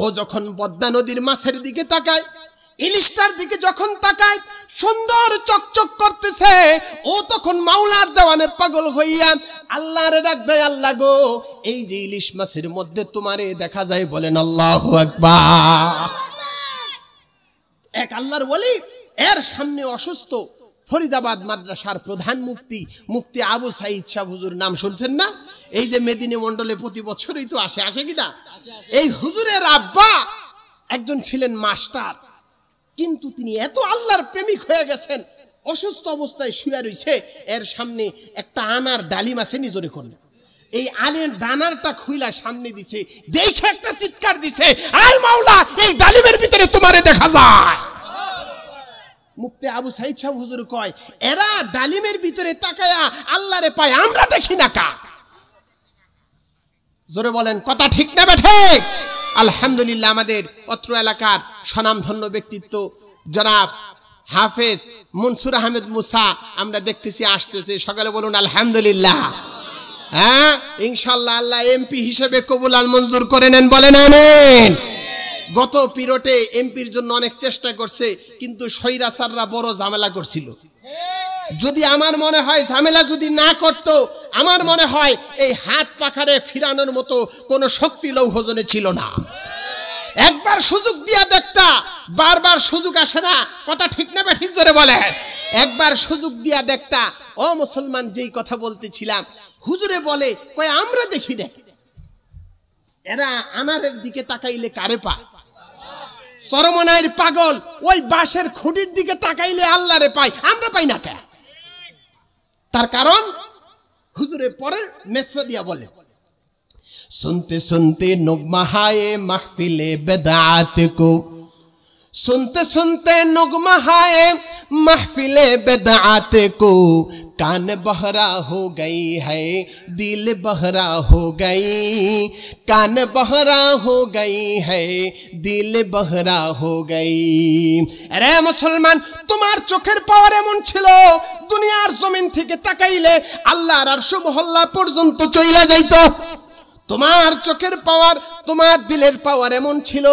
ও যখন পদ্মা নদীর মাছের দিকে তাকায়, ইলিশটার দিকে যখন তাকায়, সুন্দর চকচক করতেছে, ও তখন মাওলার দেওয়ানে পাগল হইয়া আল্লাহরে ডাক দেয়, আল্লাহ গো এই যে ইলিশ মাছের মধ্যে তোমারে দেখা যায়, বলেন আল্লাহু আকবার। এক আল্লাহর ওলি, এর সামনে অসুস্থ ফরিদাবাদ মাদ্রাসার প্রধান মুফতি, মুফতি আবু সাইদ শাহ হুজুর, নাম শুনছেন না? এই যে মেদিনী মন্ডলে প্রতি বছরই তো আসে কিনা? এই হুজুরের আব্বা একজন ছিলেন মাস্টার, কিন্তু তিনি এত আল্লাহর প্রেমিক হয়ে গেছেন, অসুস্থ অবস্থায় শুয়ে রয়েছে, এর সামনে একটা আনার ডালিম আছে, নিজরে করলেন, এই আলের ডানারটা খুইলা সামনে দিছে, দেখে একটা চিৎকার দিছে, আয় মাওলা এই ডালিমের ভিতরে তোমারে দেখা যায়। মুফতি আবু সাইদ শাহ হুজুর কয়, এরা ডালিমের ভিতরে তাকায়া আল্লাহরে পায়, আমরা দেখি না কা? জোরে বলেন, কথা ঠিক না ঠিক? আলহামদুলিল্লাহ, আমাদের অত্র এলাকার স্বনামধন্য ব্যক্তিত্ব জনাব হাফেজ মনসুর আহমেদ মুসা আমরা দেখতেছি আসতেছে, সকালে বলুন আলহামদুলিল্লাহ। হ্যাঁ, ইনশাআল্লাহ আল্লাহ এমপি হিসেবে কবুল আর মঞ্জুর করে নেন, বলেন আমিন। গত পিরিয়ডে এমপির জন্য অনেক চেষ্টা করছে, কিন্তু স্বৈরাচাররা বড় ঝামেলা করছিল। যদি আমার মনে হয় ঝামেলা যদি না করত, আমার মনে হয় এই হাত পাখারে ফিরানোর মতো কোনো শক্তি লৌহজনে ছিল না। একবার সুযোগ দিয়া দেখতা, বারবার সুযোগ আসে না, কথা ঠিক না ঠিক? জোরে বলে, একবার সুযোগ দিয়া দেখতা। ও মুসলমান, যেই কথা বলতেছিলাম, হুজুরে বলে কয় আমরা দেখি না, এরা আনারের দিকে তাকাইলে কারে পায়? চরমনাইয়ের পাগল ওই বাঁশের খুঁটির দিকে তাকাইলে আল্লাহরে পায়, আমরা পাই না কেন? তার কারণ হুজুরে পরে মেসরা দিয়া বলে, सुनते सुनते नुगमा हाये महफिले बेदात को, सुनते सुनते नुगमा हाये महफिले बेदात को, कान बहरा हो गई है दिल बहरा हो गई, कान बहरा हो गई है दिल बहरा हो गई। अरे मुसलमान, তোমার চোখের পাওয়ার এমন ছিল, দুনিয়ার জমিন থেকে তাকাইলে আল্লাহর আরশ মহল্লা পর্যন্ত চইলা যাইতো। তোমার চোখের পাওয়ার, তোমার দিলের পাওয়ার এমন ছিল,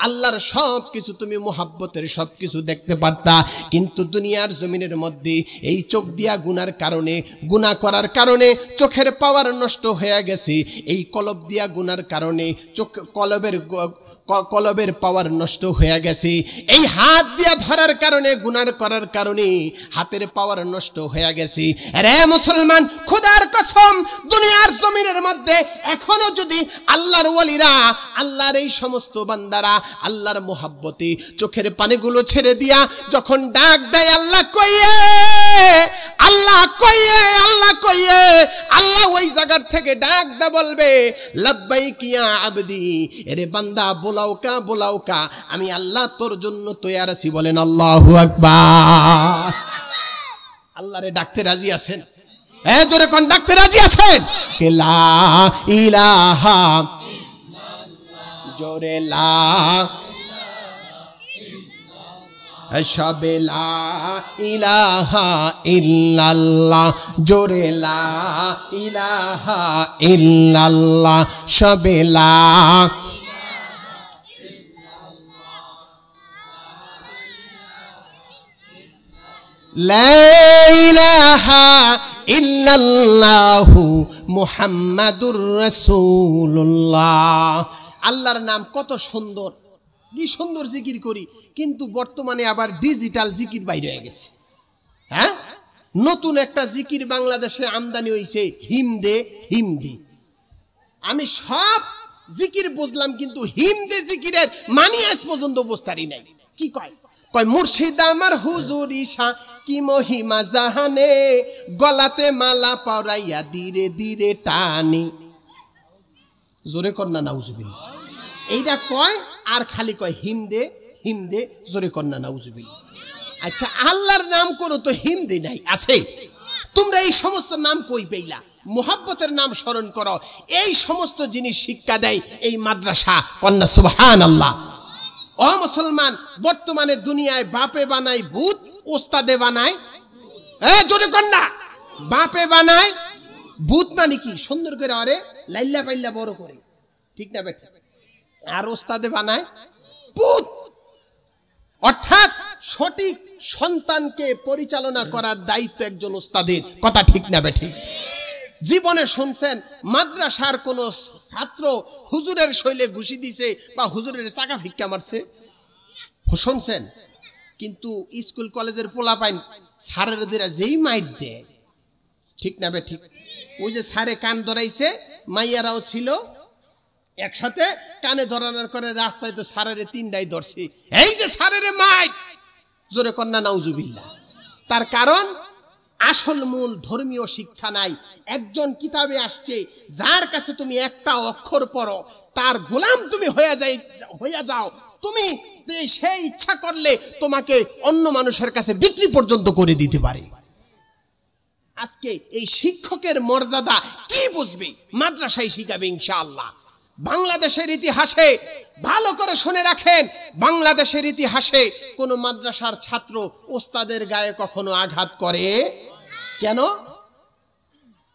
আল্লাহর সব কিছু তুমি মুহাব্বতের সব কিছু দেখতে পারতা। কিন্তু দুনিয়ার জমিনের মধ্যে এই চোখ দিয়া গুনার কারণে, গুনাহ করার কারণে চোখের পাওয়ার নষ্ট হয়ে গেছে। এই কলব দিয়া গুনার কারণে চোখ, কলবের পাওয়ার নষ্ট হয়ে গেছে। এই হাত দিয়া ধরার কারণে, গুনার করার কারণে হাতের পাওয়ার নষ্ট হয়ে গেছে। রে মুসলমান, খোদার কসম, দুনিয়ার জমিনের মধ্যে এখনো যদি আল্লাহর ওয়ালিরা, আল্লাহর এই সমস্ত বান্দারা আল্লাহর মোহাব্বতে চোখের পানিগুলো ছেড়ে দিয়া যখন ডাক দেয়, আল্লাহ কইয়ে, আল্লাহ কইয়ে, আল্লাহ কইয়ে, আল্লাহ ওই জায়গার থেকে ডাক দা বলবে, লাব্বাইক ইয়া আবদি, এরে বান্দা বোলাওকা, বোলাওকা, আমি আল্লাহ তোর জন্য তৈয়ার আছি, বলেন আল্লাহু আকবার। আল্লাহরে ডাকতে রাজি আছেন? হ্যাঁ, জোরে কোন ডাকতে রাজি আছেন? কে লা ইলাহা, জোরে লা, সবে লা ইলাহা ইল্লাল্লাহ, জোরে লা ইলাহা ইল্লাল্লাহ, সবে লা, লা ইলাহা ইল্লাল্লাহু মুহাম্মাদুর রাসূলুল্লাহ। আল্লাহর নাম কত সুন্দর, কি সুন্দর জিকির করি, কিন্তু বর্তমানে আবার ডিজিটাল জিকির বাইরে হয়ে গেছে। হ্যাঁ, নতুন একটা জিকির বাংলাদেশে আমদানি হয়েছে, হিমদে হিমদি। আমি সব জিকির বুঝলাম কিন্তু হিমদে জিকিরের মানি আজ পর্যন্ত বুঝতারি নাই। কি কয়? কয় মুর্শিদ আমার হুজুর ঈশা কি মহিমা জাহানে, গলাতে মালা পরাইয়া ধীরে ধীরে টানি। জোরে কর না নাউজুবিল্লাহ। এইটা কয় আর খালি কয় হিমদে হিমদে, জোরে কর না নাউজুবিল্লাহ। আচ্ছা আল্লাহর নাম করো তো হিমদে নাই আছে? তোমরা এই সমস্ত নাম কই পেইলা? মোহাব্বতের নাম স্মরণ করো। এই সমস্ত জিনিস শিক্ষা দেয় এই মাদ্রাসা। কন্যা সুবহানাল্লাহ। ও মুসলমান, বর্তমানে দুনিয়ায় বাপে বানায় ভূত, ওস্তাদে বানায় জোরে কন্যা বাপে বানায় ভূত। মানে কি? সুন্দর করে আরে লাইল্লা পাইল্লা বড় করে, ঠিক না বেটা? আর ওস্তাদে বানায় ভূত। অর্থাৎ সঠিক সন্তানকে পরিচালনা করার দায়িত্ব একজন ওস্তাদের। কথা ঠিক না বেঠি? জীবনে শুনছেন মাদ্রাসার কোন ছাত্র হুজুরের শৈলে ঘুষি দিছে বা হুজুরের চাকা ফিক্কা মারছে? শুনছেন? কিন্তু স্কুল কলেজের পোলা পাইন স্যারের দিরা যেই মাইর দেয়, ঠিক না বেঠি? ওই যে স্যারে কান ধরাইছে, মাইয়ারাও ছিল একসাথে, কানে ধরানোর করে রাস্তায় তো স্যারের তিনটাই ধরছে। এই যে স্যারের মাইর, জোরে কন্যা নাউজুবিল্লাহ। তার কারণ আসল মূল ধর্মীয় শিক্ষা নাই। একজন কিতাবে আসছে, যার কাছে তুমি একটা অক্ষর পড়ো তার গোলাম তুমি হইয়া যাও। তুমি সেই ইচ্ছা করলে তোমাকে অন্য মানুষের কাছে বিক্রি পর্যন্ত করে দিতে পারে। আজকে এই শিক্ষকের মর্যাদা কি বুঝবে? মাদ্রাসায় শিখাবে ইনশাআল্লাহ। বাংলাদেশের ইতিহাসে ভালো করে শুনে রাখেন, বাংলাদেশের ইতিহাসে কোন মাদ্রাসার ছাত্র ওস্তাদের গায়ে কখনো আঘাত করে কেন?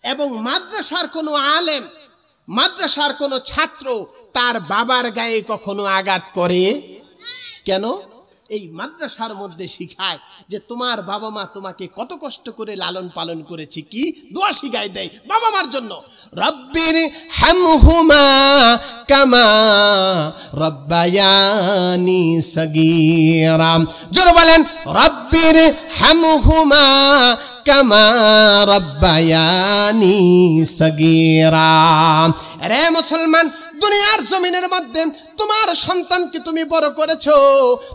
এবং মাদ্রাসার কোন আলেম, মাদ্রাসার কোন ছাত্র তার বাবার গায়ে কখনো আঘাত করে কেন? এই মাদ্রাসার মধ্যে শিখায় যে তোমার বাবা মা তোমাকে কত কষ্ট করে লালন পালন করেছে। কি দোয়া শিখায় দেয় বাবা মার জন্য, রব্বির হামহুমা কামা রব্বায়ানি সগীরা। জোরে বলেন রব্বির হামহুমা কামা রব্বায়ানি সগীরা। রে মুসলমান, দুনিয়ার জমিনের মধ্যে তোমার সন্তানকে তুমি বড় করেছো,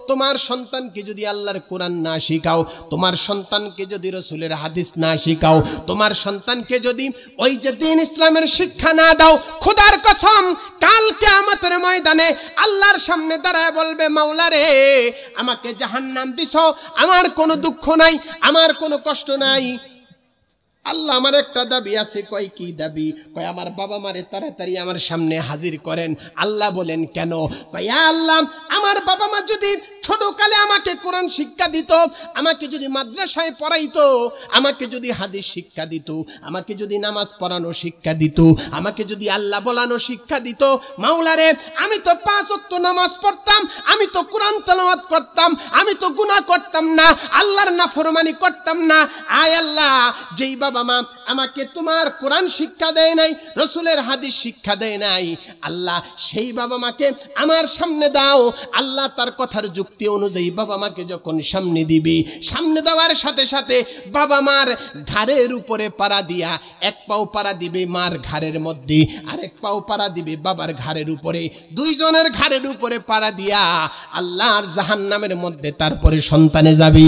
তোমার সন্তানকে যদি আল্লাহর কোরআন না শিখাও, তোমার সন্তানকে যদি রাসূলের হাদিস না শিখাও, তোমার সন্তানকে যদি ওই যে দ্বীন ইসলামের শিক্ষা না দাও, খোদার কসম কাল কিয়ামতের ময়দানে আল্লাহর সামনে দাঁড়ায় বলবে, মাওলা রে আমাকে জাহান্নাম দিছো, আমার কোনো দুঃখ নাই, আমার কোনো কষ্ট নাই। আল্লাহ আমার একটা দাবি আছে। কয় কি দাবি? কয় আমার বাবা মারে তাড়াতাড়ি আমার সামনে হাজির করেন। আল্লাহ বলেন কেন? কয় আল্লাহ আমার বাবা মা যদি ছোটকালে আমাকে কোরআন শিক্ষা দিত, আমাকে যদি মাদ্রাসায় পড়াইতো, আমাকে যদি হাদিস শিক্ষা দিত, আমাকে যদি নামাজ পড়ানো শিক্ষা দিত, আমাকে যদি আল্লাহ বলানো শিক্ষা দিত, মাওলা রে আমি তো 5 ওয়াক্ত নামাজ পড়তাম, আমি তো কোরআন তেলাওয়াত করতাম, আমি তো গুনাহ করতাম না, আল্লাহর নাফরমানি করতাম না। আয় আল্লাহ, যেই বাবা মা আমাকে তোমার কোরআন শিক্ষা দেয় নাই, রাসূলের হাদিস শিক্ষা দেয় নাই, আল্লাহ সেই বাবা মাকে আমার সামনে দাও। আল্লাহ তার কথার যুক্তি অনুযায়ী বাবা মাকে যখন সামনে দিবে, সামনে দেওয়ার সাথে সাথে বাবা মার ঘাড়ের উপরে পাড়া দিয়া, এক পাও পাড়া দিবে মার ঘাড়ের মধ্যে, আরেক পাও পাড়া দিবে বাবার ঘাড়ের উপরে, দুইজনের ঘাড়ের উপরে পাড়া দিয়া আল্লাহর জাহান্নামের মধ্যে তারপরে সন্তানে যাবে।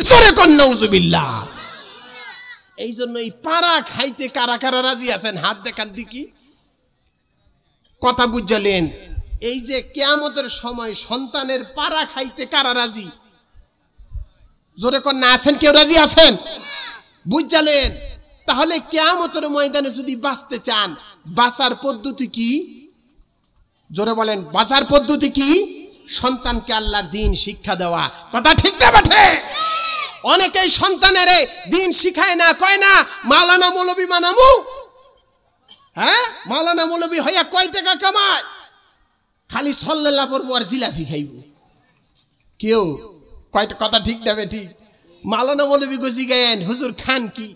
জোরে কর নাউজুবিল্লাহ। এই জন্য এই পাড়া খাইতে কারা কারা রাজি আছেন? হাত দেখান দেখি। কথা বুঝলেন? এই যে কিয়ামতের সময় সন্তানের পাড়া খাইতে কারা রাজি? জোরে কর না, আছেন? কেউ রাজি আছেন? বুঝলেন? তাহলে কিয়ামতের ময়দানে যদি বাঁচতে চান, বাঁচার পদ্ধতি কি? জোরে বলেন, বাঁচার পদ্ধতি কি? সন্তানকে আল্লাহর দ্বীন শিক্ষা দেওয়া। কথা ঠিক না বেঠে? অনেকেই সন্তানের দ্বীন শিখায় না, কয় না মাওলানা মৌলবী মানামু। হ্যাঁ, মাওলানা মৌলবী হইয়া কয় টাকা কামায়? খালি সল্লাল্লাহ পড়বো আর জিলাপি খাইব। কেউ কয়টা কথা ঠিক না বেঠি? মাওলানা মৌলবী গজি গায়েন হুজুর খান কি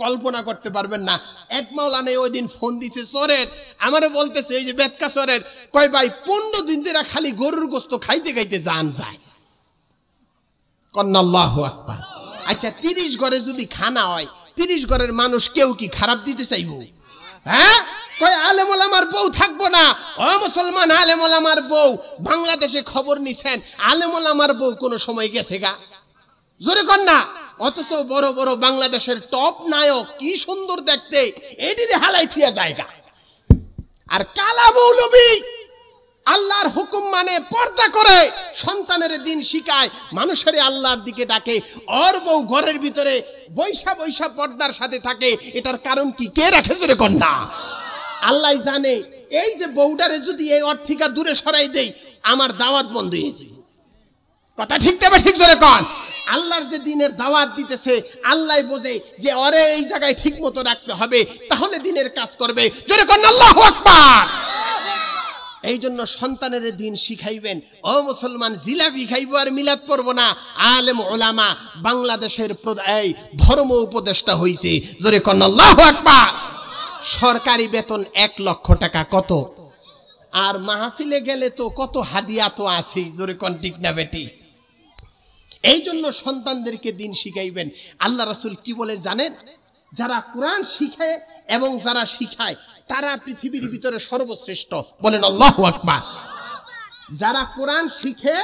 কল্পনা করতে পারবেন না। এক মাওলানা ওই দিন ফোন দিছে চোরের, আমারে বলতেছে এই যে বেতকা চোরের, কয় ভাই 15 দিন ধরে খালি গরুর গোস্ত খাইতে খাইতে জান যায়। আল্লাহু আকবার। আচ্ছা 30 ঘরে যদি খানা হয়, 30 ঘরের মানুষ কেউ কি খারাপ দিতে চাইব? হ্যাঁ, কয় আলেম ওলামার বউ থাকবো না। ও মুসলমান, আলেম ওলামার বউ বাংলাদেশে খবর নিছেন, আলেম ওলামার বউ কোন সময় গেছে গা? জোরে কর না। অথচ বড় বড় বাংলাদেশের টপ নায়ক কি সুন্দর দেখতে, এটিরে হালাই থুয়া জায়গা। আর কালা মৌলবী আল্লাহর হুকুম মানে, পর্দা করে, সন্তানের দিন শিখায়, মানুষের আল্লাহর দিকে ডাকে, ওর বউ ঘরের ভিতরে বৈশা বৈশা পর্দার সাথে থাকে। এটার কারণ কি? কে রাখে? জোরে কর না। আল্লাহ জানে। এই যে বউটারে যদি এই অর্থিকা দূরে সরাই দেই, আমার দাওয়াত বন্ধ হয়ে যাবে। কথা ঠিক তবে ঠিক জোরে কর। আল্লাহর যে দিনের দাওয়াত দিতেছে, আল্লাহ বোঝে যে ওরে এই জায়গায় ঠিক মতো রাখতে হবে, তাহলে দিনের কাজ করবে। জোরে কর না আল্লাহু আকবার। এই জন্য সন্তানের দিন শিখাইবেন। ও মুসলমান, জিলাপি খাইব আর মিলাদ পড়ব না। আলেম ওলামা বাংলাদেশের এই ধর্ম উপদেষ্টা হইছে। জোরে কর না আল্লাহু আকবার। সরকারি বেতন 1 লক্ষ টাকা। কত? আর মাহফিলে গেলে তো কত হাদিয়া তো আছে। জোরে কর ঠিক না বেটি? এই জন্য সন্তানদেরকে দিন শিখাইবেন। আল্লাহ রাসূল কি বলে জানেন? যারা কোরআন শিখে এবং যারা শিখায়, তারা পৃথিবীর ভিতরে সর্বশ্রেষ্ঠ। বলেন আল্লাহু আকবার। যারা কোরআন শিখে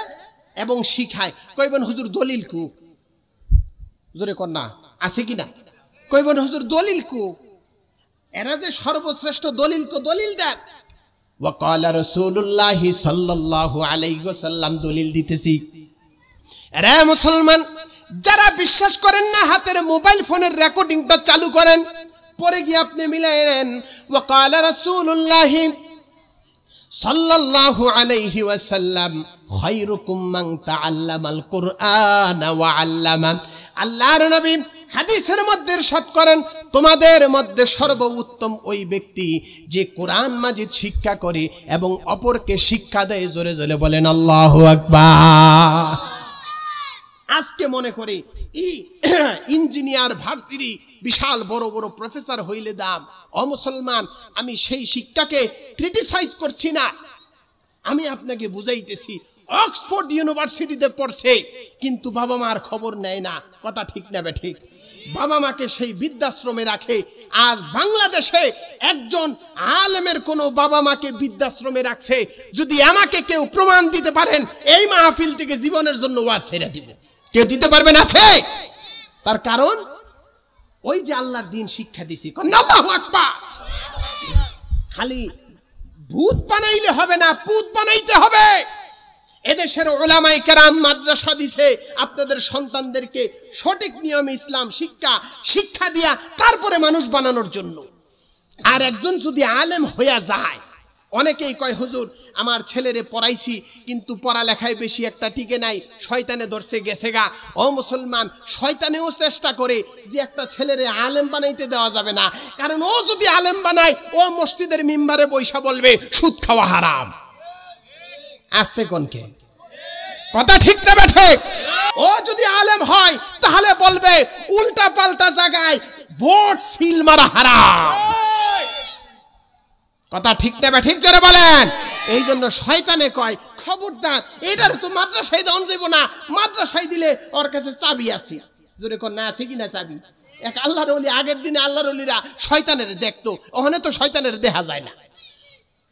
এবং শিখায়, কইবেন হুজুর দলিল কু? জোরে কর না, আছে কিনা? কইবেন হুজুর দলিল কু? এরা যে সর্বশ্রেষ্ঠ, দলিল কো? দলিল দেন। ওয়াকালা রাসূলুল্লাহ সাল্লাল্লাহু আলাইহি ওয়াসাল্লাম, দলিল দিতেছি। রে মুসলমান, যারা বিশ্বাস করেন না, হাতের মোবাইল ফোনের রেকর্ডিংটা চালু করেন, পরে গিয়ে আপনি মিলায়েন। ওয়াকালা রাসূলুল্লাহ সাল্লাল্লাহু আলাইহি ওয়াসাল্লাম, খায়রুকুম মান তাআল্লামাল কুরআনা ওয়া আল্লামা। আল্লাহর নবী হাদিসের মধ্যে ইরশাদ করেন, তোমাদের মধ্যে সর্বোত্তম ওই ব্যক্তি যে কোরআন মাজিদ শিক্ষা করে এবং অপরকে শিক্ষা দেয়। জোরে জোরে বলেন আল্লাহু আকবার। আজকে মনে করে ইঞ্জিনিয়ার, ভার্সিটি, বিশাল বড় বড় প্রফেসর হইলে দাম। ও মুসলমান, আমি সেই শিক্ষাকে ক্রিটিসাইজ করছি না, আমি আপনাকে বুঝাইতেছি। অক্সফোর্ড ইউনিভার্সিটিতে পড়ছে, কিন্তু বাবা মার খবর নেয় না। কথা ঠিক না ঠিক? বাবা মাকে সেই বৃদ্ধাশ্রমে রাখে। আজ বাংলাদেশে একজন আলেমের কোন বাবা মাকে বৃদ্ধাশ্রমে রাখছে, যদি আমাকে কেউ প্রমাণ দিতে পারেন, এই মাহফিল থেকে জীবনের জন্য ওয়াজ ছেড়ে দিবে। কেউ দিতে পারবেন? আছে? তার কারণ ওই যে আল্লাহর দিন শিক্ষা দিছি। আল্লাহু আকবার। খালি ভূত বানাইলে হবে না, পুত বানাইতে হবে। এদেশের উলামায়ে কেরাম মাদ্রাসা দিছে আপনাদের সন্তানদেরকে সঠিক নিয়মে ইসলাম শিক্ষা দিয়া তারপরে মানুষ বানানোর জন্য। আর একজন যদি আলেম হইয়া যায়, অনেকেই কয় হুজুর আমার ছেলেরে পড়াইছি, কিন্তু পড়ালেখায় বেশি একটা টিকে নাই, শয়তানে ধরছে গেছে গা। ও মুসলমান, শয়তানেও চেষ্টা করে যে একটা ছেলেরে আলেম বানাইতে দেওয়া যাবে না, কারণ ও যদি আলেম বানায়, ও মসজিদের মিম্বারে বৈশা বলবে সুদ খাওয়া হারাম। আসতে কোনকে? কথা ঠিক না বেঠে? ও যদি আলেম হয়, তাহলে বলবে উল্টা পাল্টা জায়গায় ভোট সিল মারা হারাম। কথা ঠিক না ঠিক? জোরে বলেন। এই জন্য শয়তানে কয় খবরদার, এটার তো মাদ্রাসায় দেওয়া যাইব না, মাদ্রাসায় দিলে ওর কাছে চাবি আছে। জোরে কর না, আছে কিনা চাবি? এক আল্লাহর ওলি, আগের দিনে আল্লাহর ওলিরা শয়তানের দেখতো, ওখানে তো শয়তানের দেখা যায় না।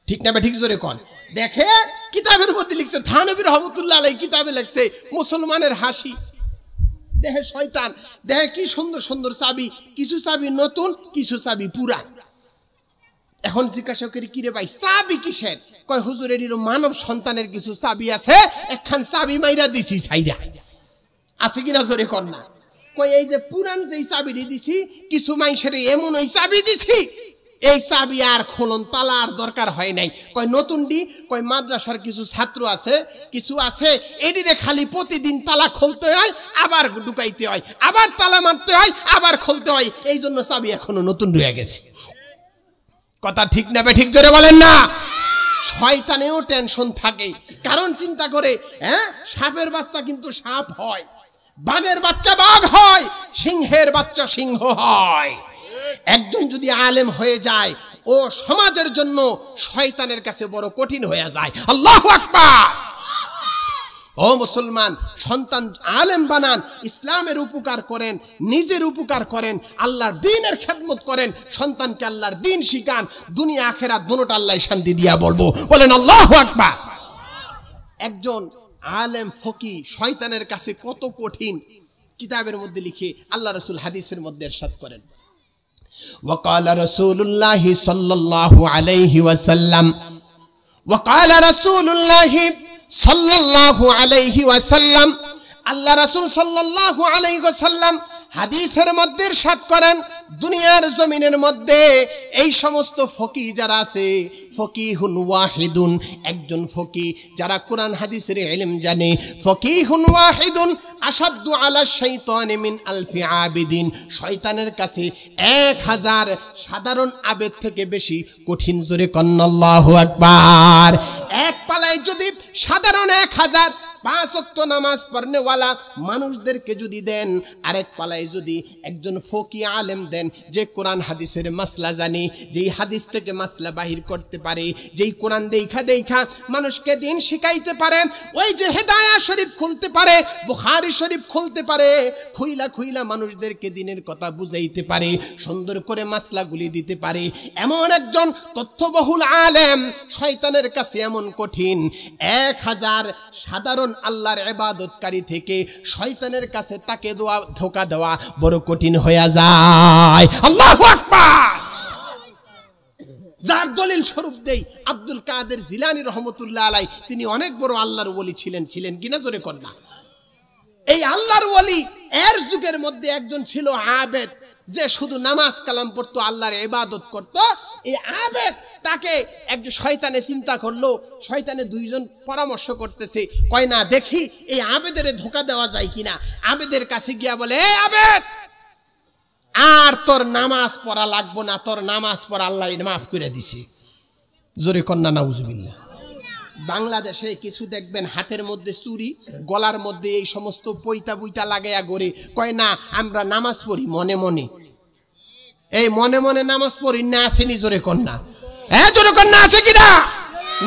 ঠিক না ঠিক? জোরে কর। দেখে কিতাবের মধ্যে লিখছে, থানবী রহমতুল্লাহ আলাইহি কিতাবে লিখছে, মুসলমানের হাসি দেহে শয়তান। দেখে কি সুন্দর সুন্দর চাবি, কিছু চাবি নতুন, কিছু চাবি পুরান। এখন জিজ্ঞাসা করি, কিরে ভাই চাবি কিসের? কয় হুজুর এর মানব সন্তানের কিছু চাবি আছে, একখান চাবি মাইরা দিছি ছাইরা। আছে কিনা? জোরে কর না। কয় এই যে পুরান যেই চাবিটি দিছি, কিছু মানুষের এমন ওই চাবি দিছি, এই চাবি আর খোলন তালার দরকার হয় নাই। কয় নতুন ডি, কয় মাদ্রাসার কিছু ছাত্র আছে, কিছু আছে, এদিকে খালি প্রতিদিন তালা খুলতে হয়, আবার ঢুকাইতে হয়, আবার তালা মারতে হয়, আবার খুলতে হয়, এই জন্য চাবি এখনো নতুন রয়ে গেছে। কথা ঠিক না ঠিক? জোরে বলেন না। শয়তানেও টেনশন থাকে, কারণ চিন্তা করে, সাপের বাচ্চা কিন্তু সাপ হয়, বাঘের বাচ্চা বাঘ হয়, সিংহের বাচ্চা সিংহ হয়। একজন যদি আলেম হয়ে যায়, ও সমাজের জন্য শয়তানের কাছে বড় কঠিন হয়ে যায়। আল্লাহু আকবার। ও মুসলমান, সন্তান আলেম বানান, ইসলামের উপকার করেন, নিজের উপকার করেন, আল্লাহর দ্বীনের খেদমত করেন, সন্তানকে আল্লাহর দ্বীন শিখান। দুনিয়া আখিরাত দুটোটা আল্লাহ শান্তি দিয়া বলবো, বলেন আল্লাহু আকবার। একজন আলেম ফকি শয়তানের কাছে কত কঠিন, কিতাবের মধ্যে লিখে আল্লাহ রাসূল হাদিসের মধ্যে ইরশাদ করেন, ওয়াকালা রাসূলুল্লাহ সাল্লাল্লাহু আলাইহি ওয়াসাল্লাম, ওয়াকালা রাসূলুল্লাহ সাল্লাল্লাহু আলাইহি ওয়াসাল্লাম, আল্লাহ রাসূল সাল্লাল্লাহু আলাইহি ওয়াসাল্লাম হাদিসের মধ্যে ইরশাদ করেন, দুনিয়ার জমিনের মধ্যে এই সমস্ত ফকি যারা আছে, ফকিহুন ওয়াহিদুন, একজন ফকি যারা কোরআন হাদিসের ইলম জানে, ফকিহুন ওয়াহিদুন আশাদ্দু আলা শাইতানি মিন আলফি আবিদিন, শয়তানের কাছে 1000 সাধারণ আবেদ থেকে বেশি কঠিন। জোরে কন্না আল্লাহু আকবার। এক পালায় যদি সাধারণ 1000 5 ওয়াক্ত নামাজ পড়নেওয়ালা মানুষদেরকে যদি দেন, আরেক পালায় যদি একজন ফকি আলেম দেন, যে কোরআন হাদিসের মাসলা জানে, যেই হাদিস থেকে মাসলা বাহির করতে পারে, যেই কোরআন দেখা দেখা মানুষকে দিন শিখাইতে পারে, ওই যে হেদায়া শরীফ খুলতে পারে, বুখারী শরীফ খুলতে পারে, খুইলা খুইলা মানুষদেরকে দিনের কথা বুঝাইতে পারে, সুন্দর করে মাসলাগুলি দিতে পারে, এমন একজন তথ্যবহুল আলেম শয়তানের কাছে এমন কঠিন, 1000 সাধারণ আল্লাহর ইবাদতকারী থেকে শয়তানের কাছে তাকে ধোঁকা দেওয়া বড় কঠিন হয়ে যায়। আল্লাহু আকবার। যার দলিল স্বরূপ দেই আব্দুল কাদের জিলানী রহমতুল্লাহ আলাইহি, তিনি অনেক বড় আল্লাহর ওলি ছিলেন কিনা জোরে কন্যা। এই আল্লাহর ওলি এর যুগের মধ্যে একজন ছিল আবেদ, যে শুধু নামাজ কালাম পড়তো, আল্লাহর ইবাদত করত। এই আবেদ তাকে একজন শয়তানে চিন্তা করলো, শয়তানে দুইজন পরামর্শ করতেছে, কয় না দেখি এই আবেদের ধোঁকা দেওয়া যায় কিনা। আবেদের কাছে গিয়া বলে, এ আবেদ, আর তোর নামাজ পড়া লাগবো না, তোর নামাজ পড়া আল্লাহ মাফ করে দিছে। জোরে কন্যা নাউজুবিল্লাহ। বাংলাদেশে কিছু দেখবেন হাতের মধ্যে চুরি, গলার মধ্যে এই সমস্ত পইতা বুইতা লাগাইয়া গড়ে, কয় না আমরা নামাজ পড়ি মনে মনে। এই মনে মনে নামাজ পড়ি না, আসেনি জোরে কন্যা? হ্যাঁ জোরে কন্যা, আছে কিনা?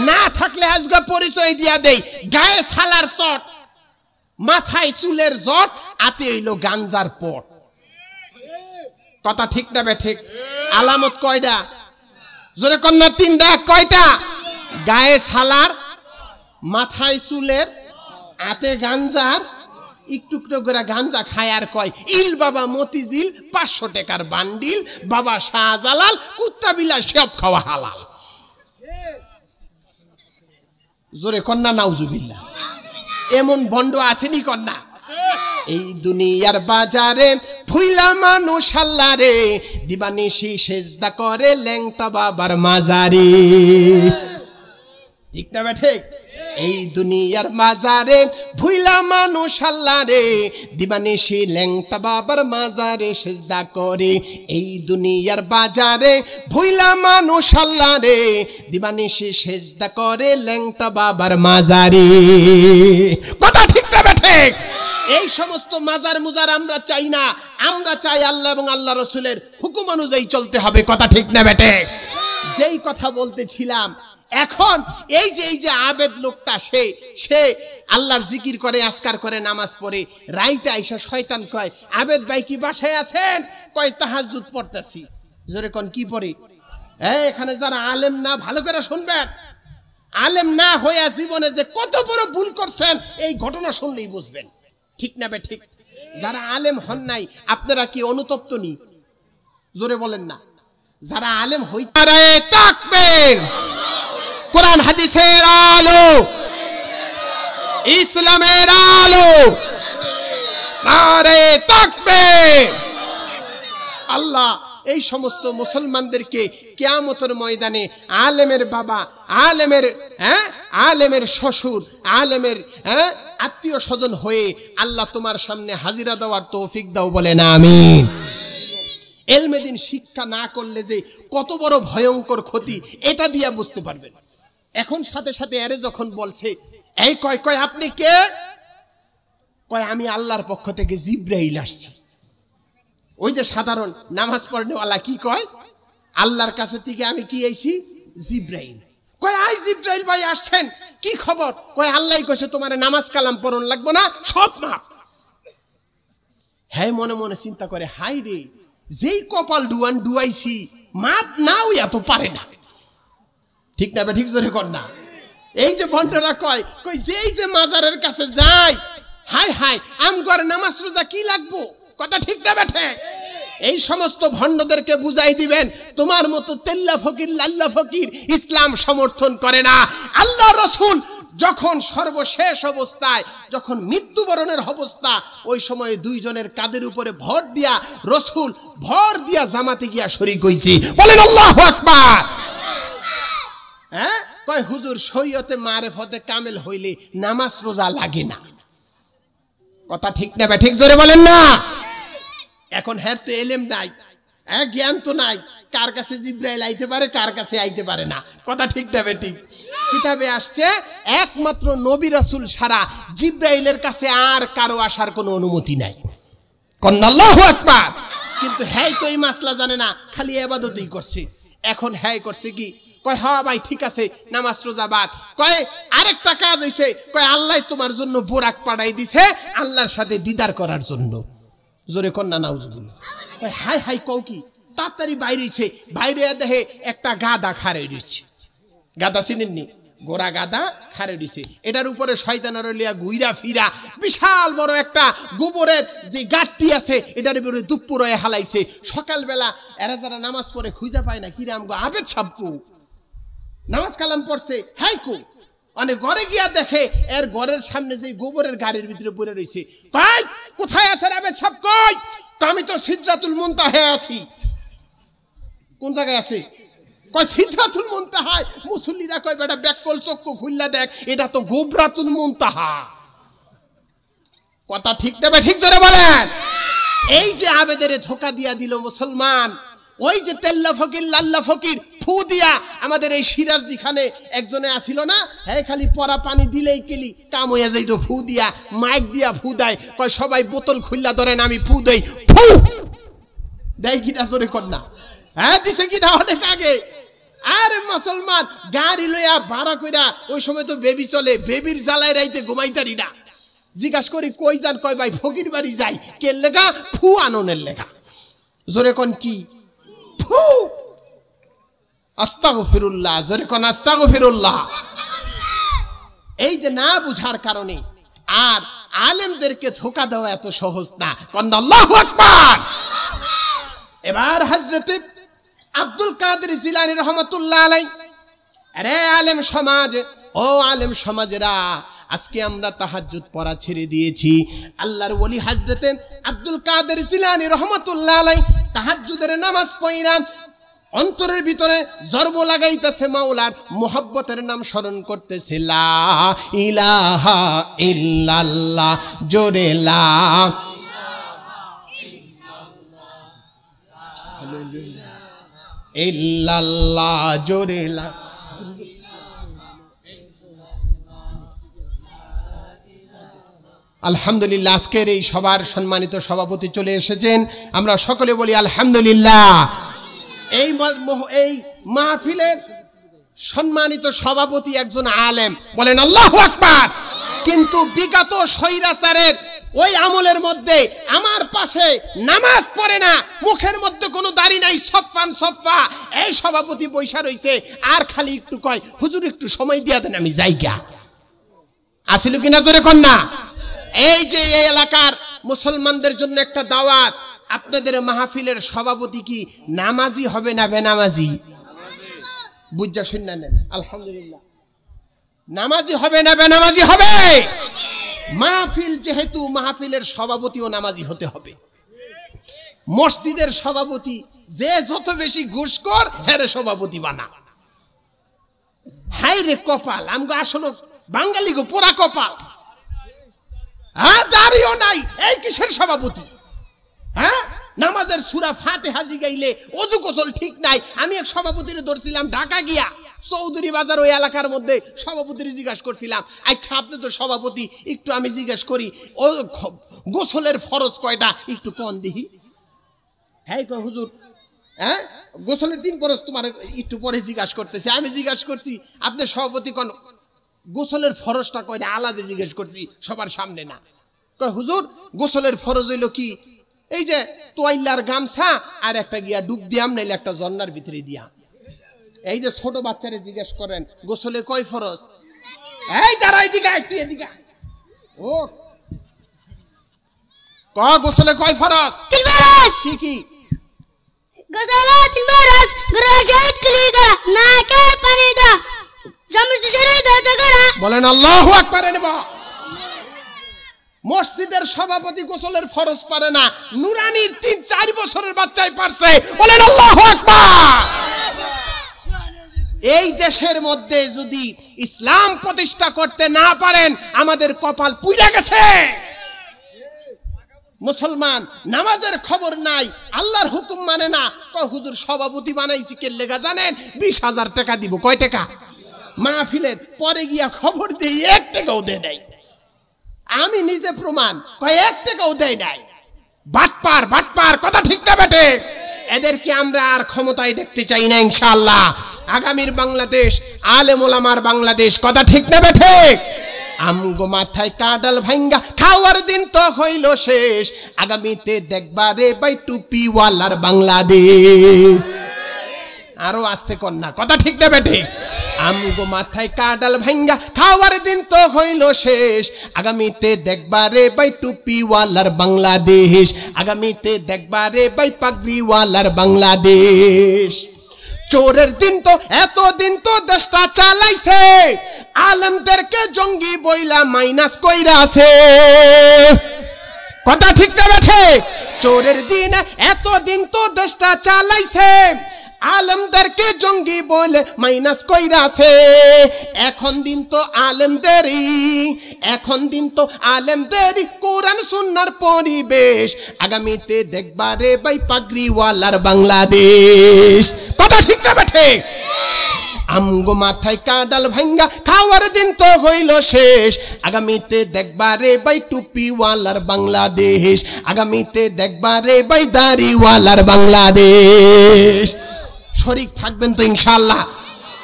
না থাকলে আজকে পরিচয় দিয়া দেই, গায়ে সালার চট, মাথায় চুলের জট, হাতে হইল গাঞ্জার পট। কথা ঠিক না বে ঠিক? আলামত কয়টা? জোরে কন্যা 3টা। কয়টা? গায়ে সালার, মাথায় চুলের, হাতে গাঞ্জার, একটু একটু করে গাঞ্জা খায়, আর কয় ইল বাবা মতিঝিল 500 টাকার বান্ডিল, বাবা শাহজালাল কুত্তা বিলা সব খাওয়া হালাল। জোরে কন্যা নাউজুবিল্লাহ। এমন ভণ্ড আসেনি কন্যা? এই দুনিয়ার বাজারে ভুইলা মানুষ আল্লাহ রে, দিবানিশি সেজদা করে ল্যাংটা বাবার মাজারে। ঠিক না ঠিক? এই দুনিয়ার মাজারে ভুইলা মানুষ আল্লাহ রে, দিবানিশি ল্যাংটা বাবার মাজারে সেজদা করে। এই দুনিয়ার বাজারে ভুইলা মানুষ আল্লাহ রে, দিবানিশি সেজদা করে ল্যাংটা বাবার মাজারে। কথা ঠিক না ঠিক? এই সমস্ত মাজার মুজার আমরা চাই না, আমরা চাই আল্লাহ এবং আল্লাহ রসুলের হুকুম অনুযায়ী চলতে হবে। কথা ঠিক না বেটে? যেই কথা বলতেছিলাম, এখন এই যে আবেদ লোকটা, সে আল্লাহর জিকির করে, আজকার করে, নামাজ পড়ে, রাইতে আইসা শয়তান কয়, আবেদ ভাই কি বাসায় আছেন? কয় তাহাজ্জুদ পড়তেছি। জোরে কোন কি পড়ে? এখানে যারা আলেম না, ভালো করে শুনবেন, আলেম না হইয়া জীবনে যে কত বড় ভুল করছেন এই ঘটনা শুনলেই বুঝবেন। ঠিক না বে ঠিক? যারা আলেম হন নাই আপনারা কি অনুতপ্ত নি? জোরে বলেন না। যারা আলেম হইতে থাকবেন, কোরআন হাদিসের আলো, ইসলামের আলো, নারে তাকবীর। আল্লাহ এই সমস্ত মুসলমানদেরকে কিয়ামতের ময়দানে আলেমের বাবা, আলেমের শ্বশুর, আলেমের আত্মীয় স্বজন হয়ে আল্লাহ তোমার সামনে হাজিরা দেওয়ার তৌফিক দাও, বলেন আমিন। এলমে দ্বীন শিক্ষা না করলে যে কত বড় ভয়ঙ্কর ক্ষতি, এটা দিয়া বুঝতে পারবেন। এখন সাথে সাথে এরে যখন বলছে, এই কয় আপনি কে? কয় আমি আল্লাহর পক্ষ থেকে জিব্রাইল আসছি। ওই যে সাধারণ নামাজ পড়নেওয়ালা কি কয়, আল্লাহর কাছে থেকে আমি কি আইছি? জিব্রাইল। কয় আই জিব্রাইল ভাই আসছেন, কি খবর? কয় আল্লাহ কইছে তোমার নামাজ কালাম পড়ন লাগবে না, সব মাপ। হ্যাঁ মনে মনে চিন্তা করে, হাই রে, যেই কপাল ডুয়াইছি মাপ নাও এত পারে না। ঠিক না? ঠিক জোরে কর না। এই যে ভন্ডরা কয় যেই যে মাজারের কাছে যায়, হাই হাই আম করে নামাজ রোজা কি লাগবো, কথা ঠিক না বেঠে? এই সমস্ত ভণ্ডদেরকে বুঝাই দিবেন, তোমার মতো তেল্লা ফকির লাল্লা ফকির ইসলাম সমর্থন করে না। আল্লাহ রসুল যখন সর্বশেষ অবস্থায়, যখন মৃত্যুবরণের অবস্থা, ওই সময় দুইজনের কাদের উপরে ভর দিয়া রসুল ভর দিয়া জামাতে গিয়া শরীক হইছে। বলেন আল্লাহু আকবার। হ্যাঁ কয় হুজুর শরীয়তে মারেফতে কামেল হইলে নামাজ রোজা লাগে না, কথা ঠিক না ঠিক জোরে বলেন না। এখন হ্যাঁ তো এলেম নাই, হ্যাঁ জ্ঞান তো নাই, কার কাছে জিব্রাইল আইতে পারে কার কাছে আইতে পারে না, কথা ঠিক না ঠিক? কিতাবে আসছে একমাত্র নবী রাসূল ছাড়া জিব্রাইলের কাছে আর কারো আসার কোনো অনুমতি নাই। কন্না আল্লাহু আকবার। কিন্তু হ্যাঁ তো এই মাসলা জানে না, খালি ইবাদতই করছে। এখন হ্যাঁ করছে কি, কয় হ্যাঁ ভাই ঠিক আছে নামাজ রোজা বাদ। কয় আরেকটা কাজ হইছে, কয় আল্লাহ তোমার জন্য বোরাক পাঠাই দিছে আল্লাহর সাথে দিদার করার জন্য। জোরে কন্যা নাউজুবিল্লাহ। হাই হাই কও কি, তাড়াতাড়ি বাইরেছে, বাইরে দেখে একটা গাদা খাড়ে রয়েছে। গাদা চিনেননি? গোড়া গাদা খাড়ে রয়েছে, এটার উপরে শয়তানের লিয়া ঘুইরা ফিরা বিশাল বড় একটা গোবরের যে গাঠটি আছে এটার উপরে দুপুরে হালাইছে। সকালবেলা এরা যারা নামাজ পড়ে খুঁজা পায় না, কিরে আমগো আবেদ ছাপকু নামাজ কালাম পড়ছে, হাই কো অনেক ঘরে গিয়া দেখে এর ঘরের সামনে যে গোবরের গাড়ির ভিতরে পড়ে রয়েছে। ভাই কোথায় আছে আবেদ ছাপ? কই আমি তো সিদরাতুল মুনতাহা আছি। কোন জায়গায় আছে? কয় সিদরাতুল মুনতাহা। মুসল্লিরা কয় বেটা ব্যাককল চক্ষু খুললা দেখ, এটা তো গোবরাতুল মুনতাহা। কথা ঠিক না ঠিক জোরে বলেন। এই যে আবেদের ধোকা দিয়া দিল মুসলমান, ওই যে তেল্লা ফকির লাল্লা ফকির ফু দিয়া আমাদের এই সিরাজদি খানে একজনে আসিল না, হ্যাঁ খালি পরা পানি দিলেই কেলি কাম হইয়া যাইত। ফু দিয়া মাইক দিয়া ফু দেয়, কয় সবাই বোতল খুললা ধরেন আমি ফু দেই। ফু দেয় কিনা জোরে কর না? হ্যাঁ দিছে কিনা অনেক আগে। আরে মুসলমান গাড়ি লইয়া ভাড়া কইরা, ওই সময় তো বেবি চলে, বেবির জ্বালায় রাইতে ঘুমাইতারি না। জিজ্ঞাসা করি কই যান, কয় ভাই ফকির বাড়ি যাই। কে লেখা? ফু আননের লেখা। জোরে কোন কি? ফু। আস্তাগফিরুল্লাহ। জোরে কোন আস্তাগফিরুল্লাহ। এই যে না বুঝার কারণে আর আলেমদেরকে ধোকা দেওয়া এত সহজ না। কন্না আল্লাহু আকবার। এবার হযরতে আব্দুল কাদের জিলানী রহমাতুল্লাহ আলাইহি, আরে আলেম সমাজ, ও আলেম সমাজেরা, আজকে আমরা তাহাজ্জুদ পড়া ছেড়ে দিয়েছি। আল্লাহর ওলি হযরতে আব্দুল কাদের জিলানী রহমাতুল্লাহ আলাইহি তাহাজ্জুদের নামাজ পড়া অন্তরের ভিতরে জরব লাগাইতেছে, মাওলার মোহাব্বতের নাম স্মরণ করতেছে, লা ইলাহা ইল্লাল্লাহ, জোরে লা ইল্লাল্লাহ, জোরে লা। আলহামদুলিল্লাহ। আজকের এই সবার সম্মানিত সভাপতি চলে এসেছেন, আমরা সকলে বলি আলহামদুলিল্লাহ। এই মাহফিলের সম্মানিত সভাপতি একজন আলেম, বলেন আল্লাহু আকবার। কিন্তু বিগত স্বৈরাচারের ওই আমলের মধ্যে আমার পাশে নামাজ পড়ে না, মুখের মধ্যে কোনো দাড়ি নাই, সফান সফা, এই সভাপতি বৈশা রইছে আর খালি একটু কয় হুজুর একটু সময় দিয়া দেন আমি যাইগা। আসিল কিনা জোরে কন্যা? এই যে এই এলাকার মুসলমানদের জন্য একটা দাওয়াত, আপনাদের মাহফিলের সভাপতি কি নামাজি হবে না বেনামাজি? বুঝা শুননা নেন। আলহামদুলিল্লাহ। নামাজি হবে না বেনামাজি হবে? মাহফিল যেহেতু, মাহফিলের সভাপতিও নামাজি হতে হবে। মসজিদের সভাপতি যে যত বেশি ঘুষখোর হেরে সভাপতি বানা। হাই রে কপাল, আমগো আসলে বাঙালি গো পোড়া কপাল। হ্যাঁ দাঁড়িয়েও নাই, এই কিসের সভাপতি? হ্যাঁ নামাজের সূরা ফাতিহা জিগাইলে ওযু গোসল ঠিক নাই। আমি এক সভাপতিরে ধরছিলাম ঢাকা গিয়া, চৌধুরী বাজার ওই এলাকার মধ্যে সভাপতিরে জিজ্ঞাসা করছিলাম, আচ্ছা আপনি তো সভাপতি, একটু আমি জিজ্ঞাসা করি ও গোসলের ফরজ কয়টা একটু কন দিহি। হ্যাঁ হুজুর, হ্যাঁ গোসলের 3 ফরজ তোমার একটু পরে জিজ্ঞাসা করতেছি। আমি জিজ্ঞাসা করছি আপনি সভাপতি কোন? গোসলের ফরজটা কয়টা আলাদা জিজ্ঞেস করছি, সবার সামনে না। কয় হুজুর গোসলের ফরজ হইল কি? এই যে তোয়াইলার গামছা আর একটা গিয়া ডুব দিয়াম, নাইলে একটা ঝর্ণার ভিতরে দিয়া। এই যে ছোট বাচ্চারে জিজ্ঞেস করেন গোসলে কয় ফরজ? এই দাঁড়া, এদিকে তুই এদিকে। ও ক গোসলে কয় ফরজ? কি কি? গোসলে 3 ফরজ। গরজাত কুলি করা, নাকে পানি দেওয়া, সমস্ত শরীর ধৌত করা। বলেন আল্লাহু আকবার। নেবা মসজিদের সভাপতি গোসলের ফরজ পারে না, নুরানির 3-4 বছরের বাচ্চাই পারছে। বলেন আল্লাহু আকবার। এই দেশের মধ্যে যদি ইসলাম প্রতিষ্ঠা করতে না পারেন, আমাদের কপাল পুইরা গেছে। মুসলমান নামাজের খবর নাই, আল্লাহর হুকুম মানে না। কয় হুজুর সভাপতি বানাইছি কে লেগা জানেন? 20,000 টাকা দিব। কয় টাকা? মাহফিলের পরে গিয়া খবর দেই 1 টাকাও দেয় নাই। আমি নিজে প্রমাণ, কয় 1 টাকাও দেয় নাই। বাটপার বাটপার, কথা ঠিক না বেটে? এদেরকে আমরা আর ক্ষমতায় দেখতে চাই না ইনশাআল্লাহ। আগামীর বাংলাদেশ আলেম ওলামার বাংলাদেশ, কথা ঠিক না বেটে? আমগো মাথায় কাডাল ভাঙ্গা খাওয়ার দিন তো হইল শেষ, আগামীতে দেখবা রে ভাই টুপিওয়ালার বাংলাদেশ। আরো আসতে কন্যা, কথা ঠিক না বেটে? আমগো মাথায় কাডাল ভাঙ্গা খাওয়ার দিন তো হইল শেষ, আগামীতে দেখবা রে ভাই টুপিওয়ালার বাংলাদেশ, আগামীতে দেখবা রে ভাই পাগড়িওয়ালার বাংলাদেশ। চোরের দিন তো এতদিন তো দেশটা চালাইছে, আলেমদেরকে জঙ্গি বইলা মাইনাস কইরা আছে। কথা ঠিক না বেঠে? চোরের দিন এতদিন তো দেশটা চালাইছে, আলেমদেরকে জঙ্গি বলে মাইনাস কইরা আছে। এখন দিন তো আলেমদেরই, এখন দিন তো আলেমদেরই কোরআন সুন্নাহর পরিবেশ, আগামীতে দেখবা রে ভাই পাগড়িওয়ালার বাংলাদেশ। কথা ঠিক না বেঠে? আমগো মাথায় কাডাল ভাঙ্গা খাওয়ার দিন তো হইল শেষ, আগামীতে দেখবা রে ভাই টুপিওয়ালার বাংলাদেশ, আগামীতে দেখবা রে ভাই দাড়িওয়ালার বাংলাদেশ। শরীক থাকবেন তো ইনশাআল্লাহ?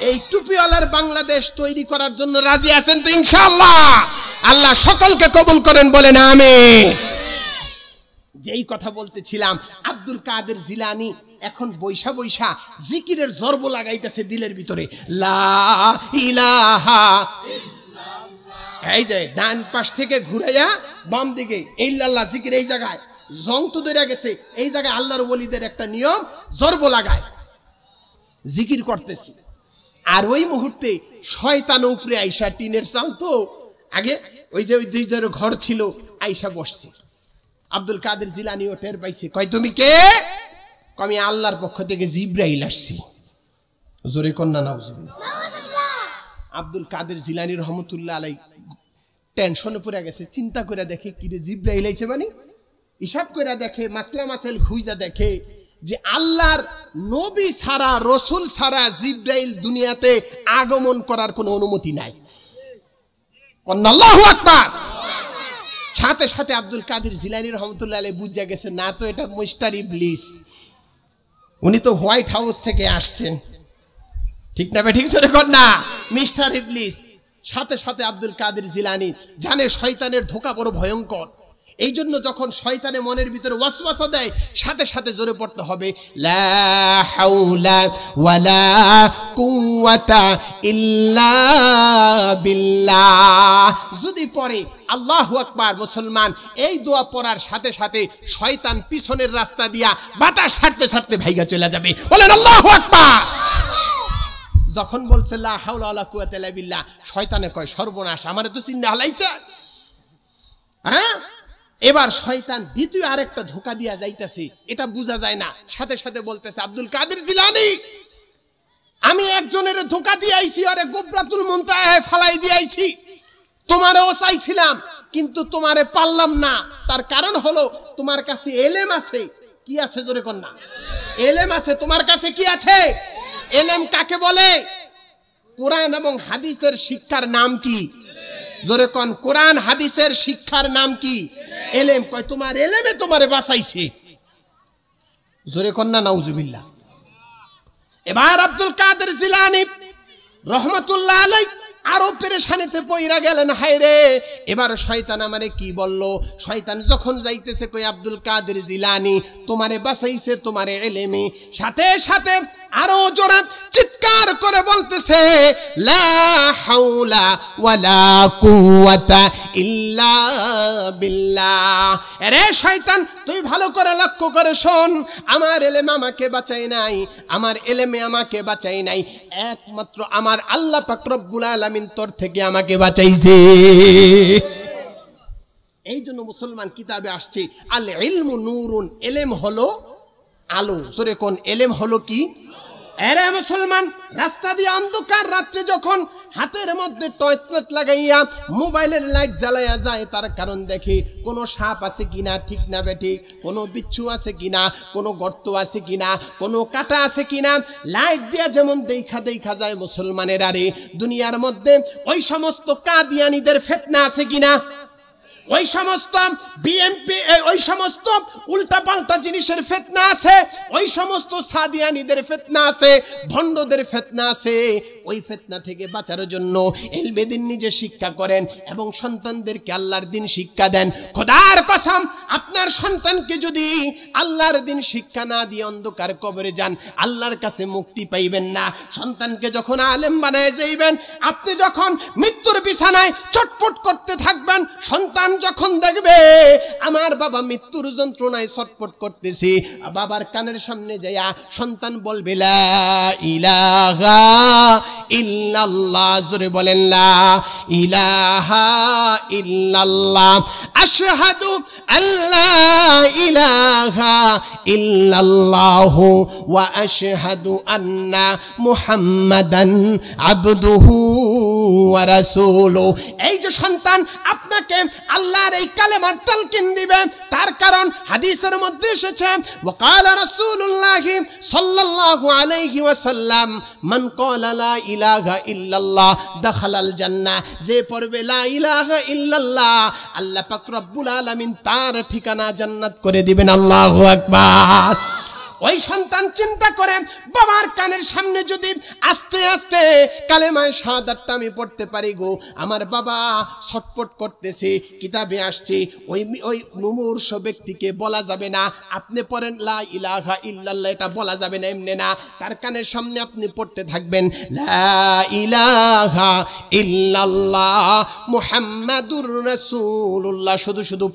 এই টুপিওয়ালার বাংলাদেশ তৈরি করার জন্য রাজি আছেন তো ইনশাআল্লাহ? আল্লাহ সকলকে কবুল করেন, বলেন আমিন। যেই কথা বলতেছিলাম, আব্দুল কাদের জিলানী এখন বৈশা বৈশা জিকিরের জরব লাগাইতেছে দিলের ভিতরে, লা ইলাহা ইল্লাল্লাহ। এই যে ডান পাশ থেকে ঘুরাইয়া বাম দিকে ইল্লাল্লাহ জিকির, এই জায়গায় জং তো ধরে গেছে, এই জায়গায় আল্লাহর ওলিদের একটা নিয়ম, জরব লাগায় জিকির করতেছি। আর ওই মুহূর্তে শয়তান উপরে আইসা, টিনের চাল তো আগে, ওই যে ওই 2 ঘর ছিল, আইসা বসছে। আব্দুল কাদের জিলানীও টের পাইছে, কয় তুমি কে? আমি আল্লাহর পক্ষ থেকে জিব্রাইল আসছি। জোরে কন্যা নাউজুবিল্লাহ। আব্দুল কাদের জিলানী রহমতুল্লাহ আলাই টেনশনে পড়ে গেছে, চিন্তা করে দেখে কি রে জিব্রাইল আইছে, মানে হিসাব করে দেখে, মাসলা মাসাইল খুঁজা দেখে যে আল্লাহর নবী ছাড়া, রসুল ছাড়া জিব্রাইল দুনিয়াতে আগমন করার কোনো অনুমতি নাই। আল্লাহু আকবার। সাথে সাথে আব্দুল কাদের জিলানী রহমতুল্লাহ আলাই বুঝা গেছে, না তো এটা মিস্টার ইবলিস, উনি তো হোয়াইট হাউস থেকে আসছেন। ঠিক না ঠিক জোরে কর না, মিস্টার ইবলিস। সাথে সাথে আব্দুল কাদের জিলানী জানে শয়তানের ধোঁকা বড় ভয়ঙ্কর, এই জন্য যখন শয়তানে মনের ভিতরে ওয়াসওয়াসা দেয়, সাথে সাথে জোরে পড়তে হবে, লা হাওলা ওয়ালা কুওয়াতা ইল্লা বিল্লাহ। যদি পড়ে আল্লাহু আকবার, মুসলমান এই দোয়া পড়ার সাথে সাথে শয়তান পিছনের রাস্তা দিয়া বাতাস ছাড়তে ছাড়তে ভাইগা চলে যাবে। বলেন আল্লাহু আকবার। যখন বলছে লা হাওলা ওয়ালা কুওয়াতা ইল্লা বিল্লাহ, শয়তানে কয় সর্বনাশ, আমারে তো চিন্না হালাইছে। হ্যাঁ, এবার শয়তান দ্বিতীয় আরেকটা ধোঁকা দিয়া যাইতেছে, এটা বোঝা যায় না। সাথে সাথে বলতেছে, আব্দুল কাদের জিলানী, আমি একজনের ধোঁকা দিয়ে আইছি, আরে গোবরাতুল মুনতাহায় ফালাই দিয়ে আইছি, তোমারও চাইছিলাম কিন্তু তোমারে পারলাম না। তার কারণ হলো তোমার কাছে এলেম আছে। কি আছে জোরে কর না? এলেম আছে। তোমার কাছে কি আছে? এলেম কাকে বলে? কোরআন এবং হাদিসের শিক্ষার নাম কি? জোরে কোন, কোরআন হাদিসের শিক্ষার নাম কি? এলেম। কয় তোমার এলেমে তোমারে বাঁচাইছে। জোরে কোন না নাউজুবিল্লাহ। এবার আব্দুল কাদের জিলানী রহমতুল্লাহ আলাইহি আরো পেরেশানিতে পইরা গেলেন। হায় রে, এবার শয়তান আমারে কি বলল? শয়তান যখন যাইতেছে কই আব্দুল কাদের জিলানী তোমারে বাঁচাইছে তোমারে ইলমে, সাথে সাথে আরো জোরে চিৎকার করে বলতেছে লা হাওলা ওয়ালা কুওয়াতা ইল্লা বিল্লাহ। আরে শয়তান, তুই ভালো করে লক্ষ্য করে শোন, আমার ইলম আমাকে বাঁচাই নাই, আমার ইলমে আমাকে বাঁচাই নাই, একমাত্র আমার আল্লাহ পাক রব্বুল আলামিন তোর থেকে আমাকে বাঁচাইছে। এই জন্য মুসলমান কিতাবে আসছে আল ইলমু নূরুন, ইলম হলো আলো। জোরে কোন, ইলম হলো কি? এরে মুসলমান, রাস্তা দিয়ে অন্ধকার রাত্রে যখন হাতের মধ্যে টর্চ লাইট লাগাইয়া মোবাইলের লাইট জ্বালাইয়া যায়, তার কারণ দেখি কোনো সাপ আছে কিনা, ঠিক না বেঠিক, কোনো বিচ্ছু আছে কিনা, কোনো গর্ত আছে কিনা, কোনো কাটা আছে কিনা, লাইট দিয়া যেমন দেখা যায় মুসলমানের, আরে দুনিয়ার মধ্যে ওই সমস্ত কাদিয়ানীদের ফিতনা আছে কিনা, ওই সমস্ত বিএমপি, ওই সমস্ত উল্টাপাল্টা জিনিসের ফিতনা আছে, ওই সমস্ত সাদিয়ানীদের ফিতনা আছে, ভণ্ডদের ফিতনা আছে। ওই ফিতনা থেকে বাঁচার জন্য ইলমে দ্বীন নিজে শিক্ষা করেন এবং সন্তানদেরকে আল্লাহর দ্বীন শিক্ষা দেন। খোদার কসম, আপনার সন্তানকে যদি আল্লাহর দ্বীন শিক্ষা না দিয়ে অন্ধকার কবরে যান, আল্লাহর কাছে মুক্তি পাইবেন না। সন্তানকে যখন আলেম বানায় যাইবেন, আপনি যখন মৃত্যুর বিছানায় চটপট করতে থাকবেন, সন্তান যখন দেখবে আমার বাবা মৃত্যুর যন্ত্রণায় ছটফট করতেছে, বাবার কানের সামনে যাইয়া সন্তান বলবে লা ইলাহা ইল্লাল্লাহ, জোরে বলেন লা ইলাহা ইল্লাল্লাহ, আশহাদু আল্লা ইলাহা ইল্লাল্লাহু ওয়া আশহাদু আন্না মুহাম্মাদান আবদুহু ওয়া রাসূলুহু। এই যে সন্তান আপনাকে আল্লাহর এই কালেমার তালকিন দিবে, তার কারণ হাদিসের মধ্যে এসেছে ওয়াকালা রাসূলুল্লাহ সাল্লাল্লাহু আলাইহি ওয়াসাল্লাম মান ক্বালা লা ইলাহা ইল্লাল্লাহ দাখালাল জান্নাহ, যে পড়বে লা ইলাহা ইল্লাল্লাহ আল্লাহ পাক রব্বুল আলামিন তার ঠিকানা জান্নাত করে দিবেন। আল্লাহু আকবার। ওই সন্তান চিন্তা করে বাবার কানের সামনে যদি আস্তে আস্তে কালেমায়ে শাহাদাতটা আমি পড়তে পারি গো, আমার বাবা ছটফট করতেছে, কিতাবে আসছে ওই মুমূর্ষ ব্যক্তিকে বলা যাবে না আপনি পড়েন লা ইলাহা ইল্লাল্লাহ, এটা বলা যাবে না এমনি না, তার কানের সামনে আপনি পড়তে থাকবেন লা ইলাহা ইল্লাল্লাহ মুহাম্মাদুর রাসূলুল্লাহ, শুধু শুধু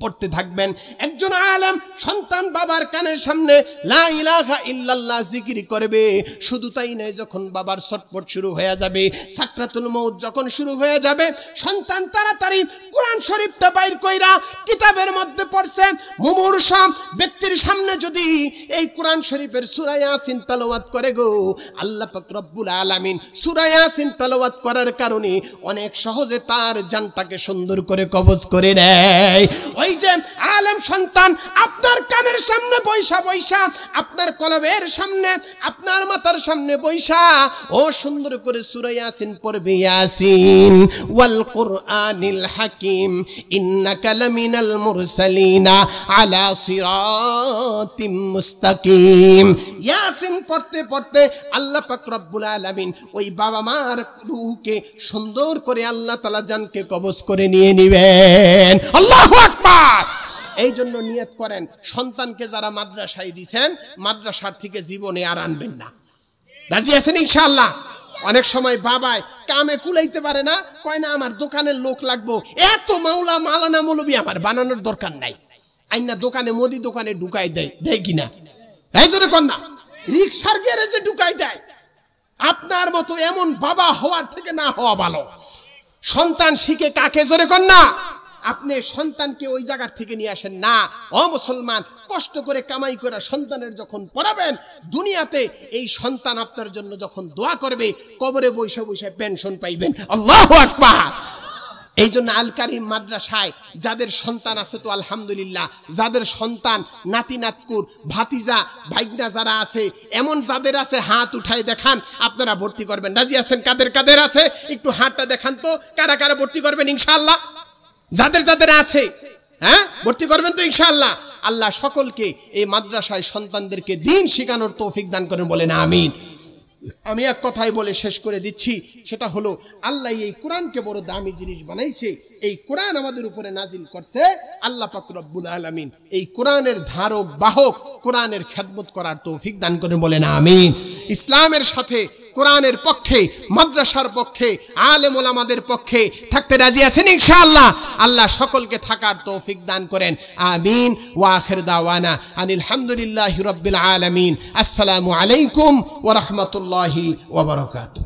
পড়তে থাকবেন। একজন আলেম সন্তান বাবার কানের সামনে লা ইলাহা ইল্লাল্লাহ জিকির করবে, শুধু তাই নয়, যখন বাবার ছটফট শুরু হয়ে যাবে, সাকরাতুল মউত যখন শুরু হয়ে যাবে, সন্তান তাড়াতাড়ি কোরআন শরীফটা বাইর কইরা কিতাবের মধ্যে পড়ছে। মুমূর্ষ ব্যক্তির সামনে যদি এই কোরআন শরীফের সূরা ইয়াসিন তেলাওয়াত করে গো, আল্লাহ পাক রব্বুল আলামিন সূরা ইয়াসিন তেলাওয়াত করার কারণে অনেক সহজে তার জানটাকে সুন্দর করে কবজ করে নেয়। ওই যে আলেম সন্তান আপনার কানের সামনে বৈশা বৈশা, আপনার কলবের সামনে, আপনার মাথার সামনে বৈশা ও সুন্দর করে সূরা ইয়াসিন পড়বে, ইয়াসিন ওয়াল কুরআনিল হাকিম ইন্নাকা লামিনাল মুরসালিনা আলা সিরাতিম মুস্তাকিম। ইয়াসিন পড়তে পড়তে আল্লাহ পাক রব্বুল আলামিন ওই বাবা মার রূহকে সুন্দর করে আল্লাহ তাআলা জানকে কবজ করে নিয়ে নেবেন। আল্লাহু আকবার। এই জন্য নিয়ত করেন, সন্তানকে যারা মাদ্রাসায় দিয়েছেন, মাদ্রাসার থেকে জীবনে আর আনবেন না। রাজি আছেন ইনশাআল্লাহ? অনেক সময় বাবাই কামে কুলাইতে পারে না, কয় না আমার দোকানের লোক লাগবো, এত মাওলা মালানা মৌলবি আমার বানানোর দরকার নাই, আইনা দোকানে মুদি দোকানে ঢুকাই দেয় কিনা, এই জন্য কর না, রিকশার গ্যারেজে ঢুকাই দেয়। আপনার মতো এমন বাবা হওয়ার থেকে না হওয়া ভালো। সন্তান শিখে কাকে, জোরে কর না, আপনি সন্তানকে ওই জায়গার থেকে নিয়ে আসেন না। ও মুসলমান, কষ্ট করে কামাই করে সন্তানের যখন পড়াবেন, দুনিয়াতে এই সন্তান আপনার জন্য যখন দোয়া করবে, কবরে বৈশা বৈশা পেনশন পাইবেন। আল্লাহু আকবার। এই জন্য আল কারিম মাদ্রাসায় যাদের সন্তান আছে তো আলহামদুলিল্লাহ, যাদের সন্তান নাতি নাতকুর ভাতিজা ভাইগনা যারা আছে, এমন যাদের আছে হাত উঠায় দেখান, আপনারা ভর্তি করবেন। রাজি আছেন? কাদের কাদের আছে একটু হাতটা দেখান তো, কারা কারা ভর্তি করবেন ইনশাআল্লাহ? যাদের যাদের আছে, হ্যাঁ ভর্তি করবেন তো ইনশাআল্লাহ। আল্লাহ সকলকে এই মাদ্রাসায় সন্তানদেরকে দ্বীন শেখানোর তৌফিক দান করেন, বলেন আমিন। আমি এক কথাই বলে শেষ করে দিচ্ছি, সেটা হলো আল্লাহ এই কোরআনকে বড় দামি জিনিস বানাইছে। এই কোরআন আমাদের উপরে নাজিল করছে আল্লাহ পাক রব্বুল আলামিন। এই কোরআনের ধারক বাহক, কোরআনের খেদমত করার তৌফিক দান করেন, বলেন আমিন। ইসলামের সাথে, কোরআনের পক্ষে, মাদ্রাসার পক্ষে, আলেম ওলামাদের পক্ষে থাকতে রাজি আছেন ইনশাআল্লাহ? আল্লাহ সকলকে থাকার তৌফিক দান করেন, আমিন। ওয়া আখির দাওয়ানা আনিল হামদুলিল্লাহি রাব্বিল আলামিন। আসসালামু আলাইকুম ওয়া রাহমাতুল্লাহি ওয়া বারাকাতুহু।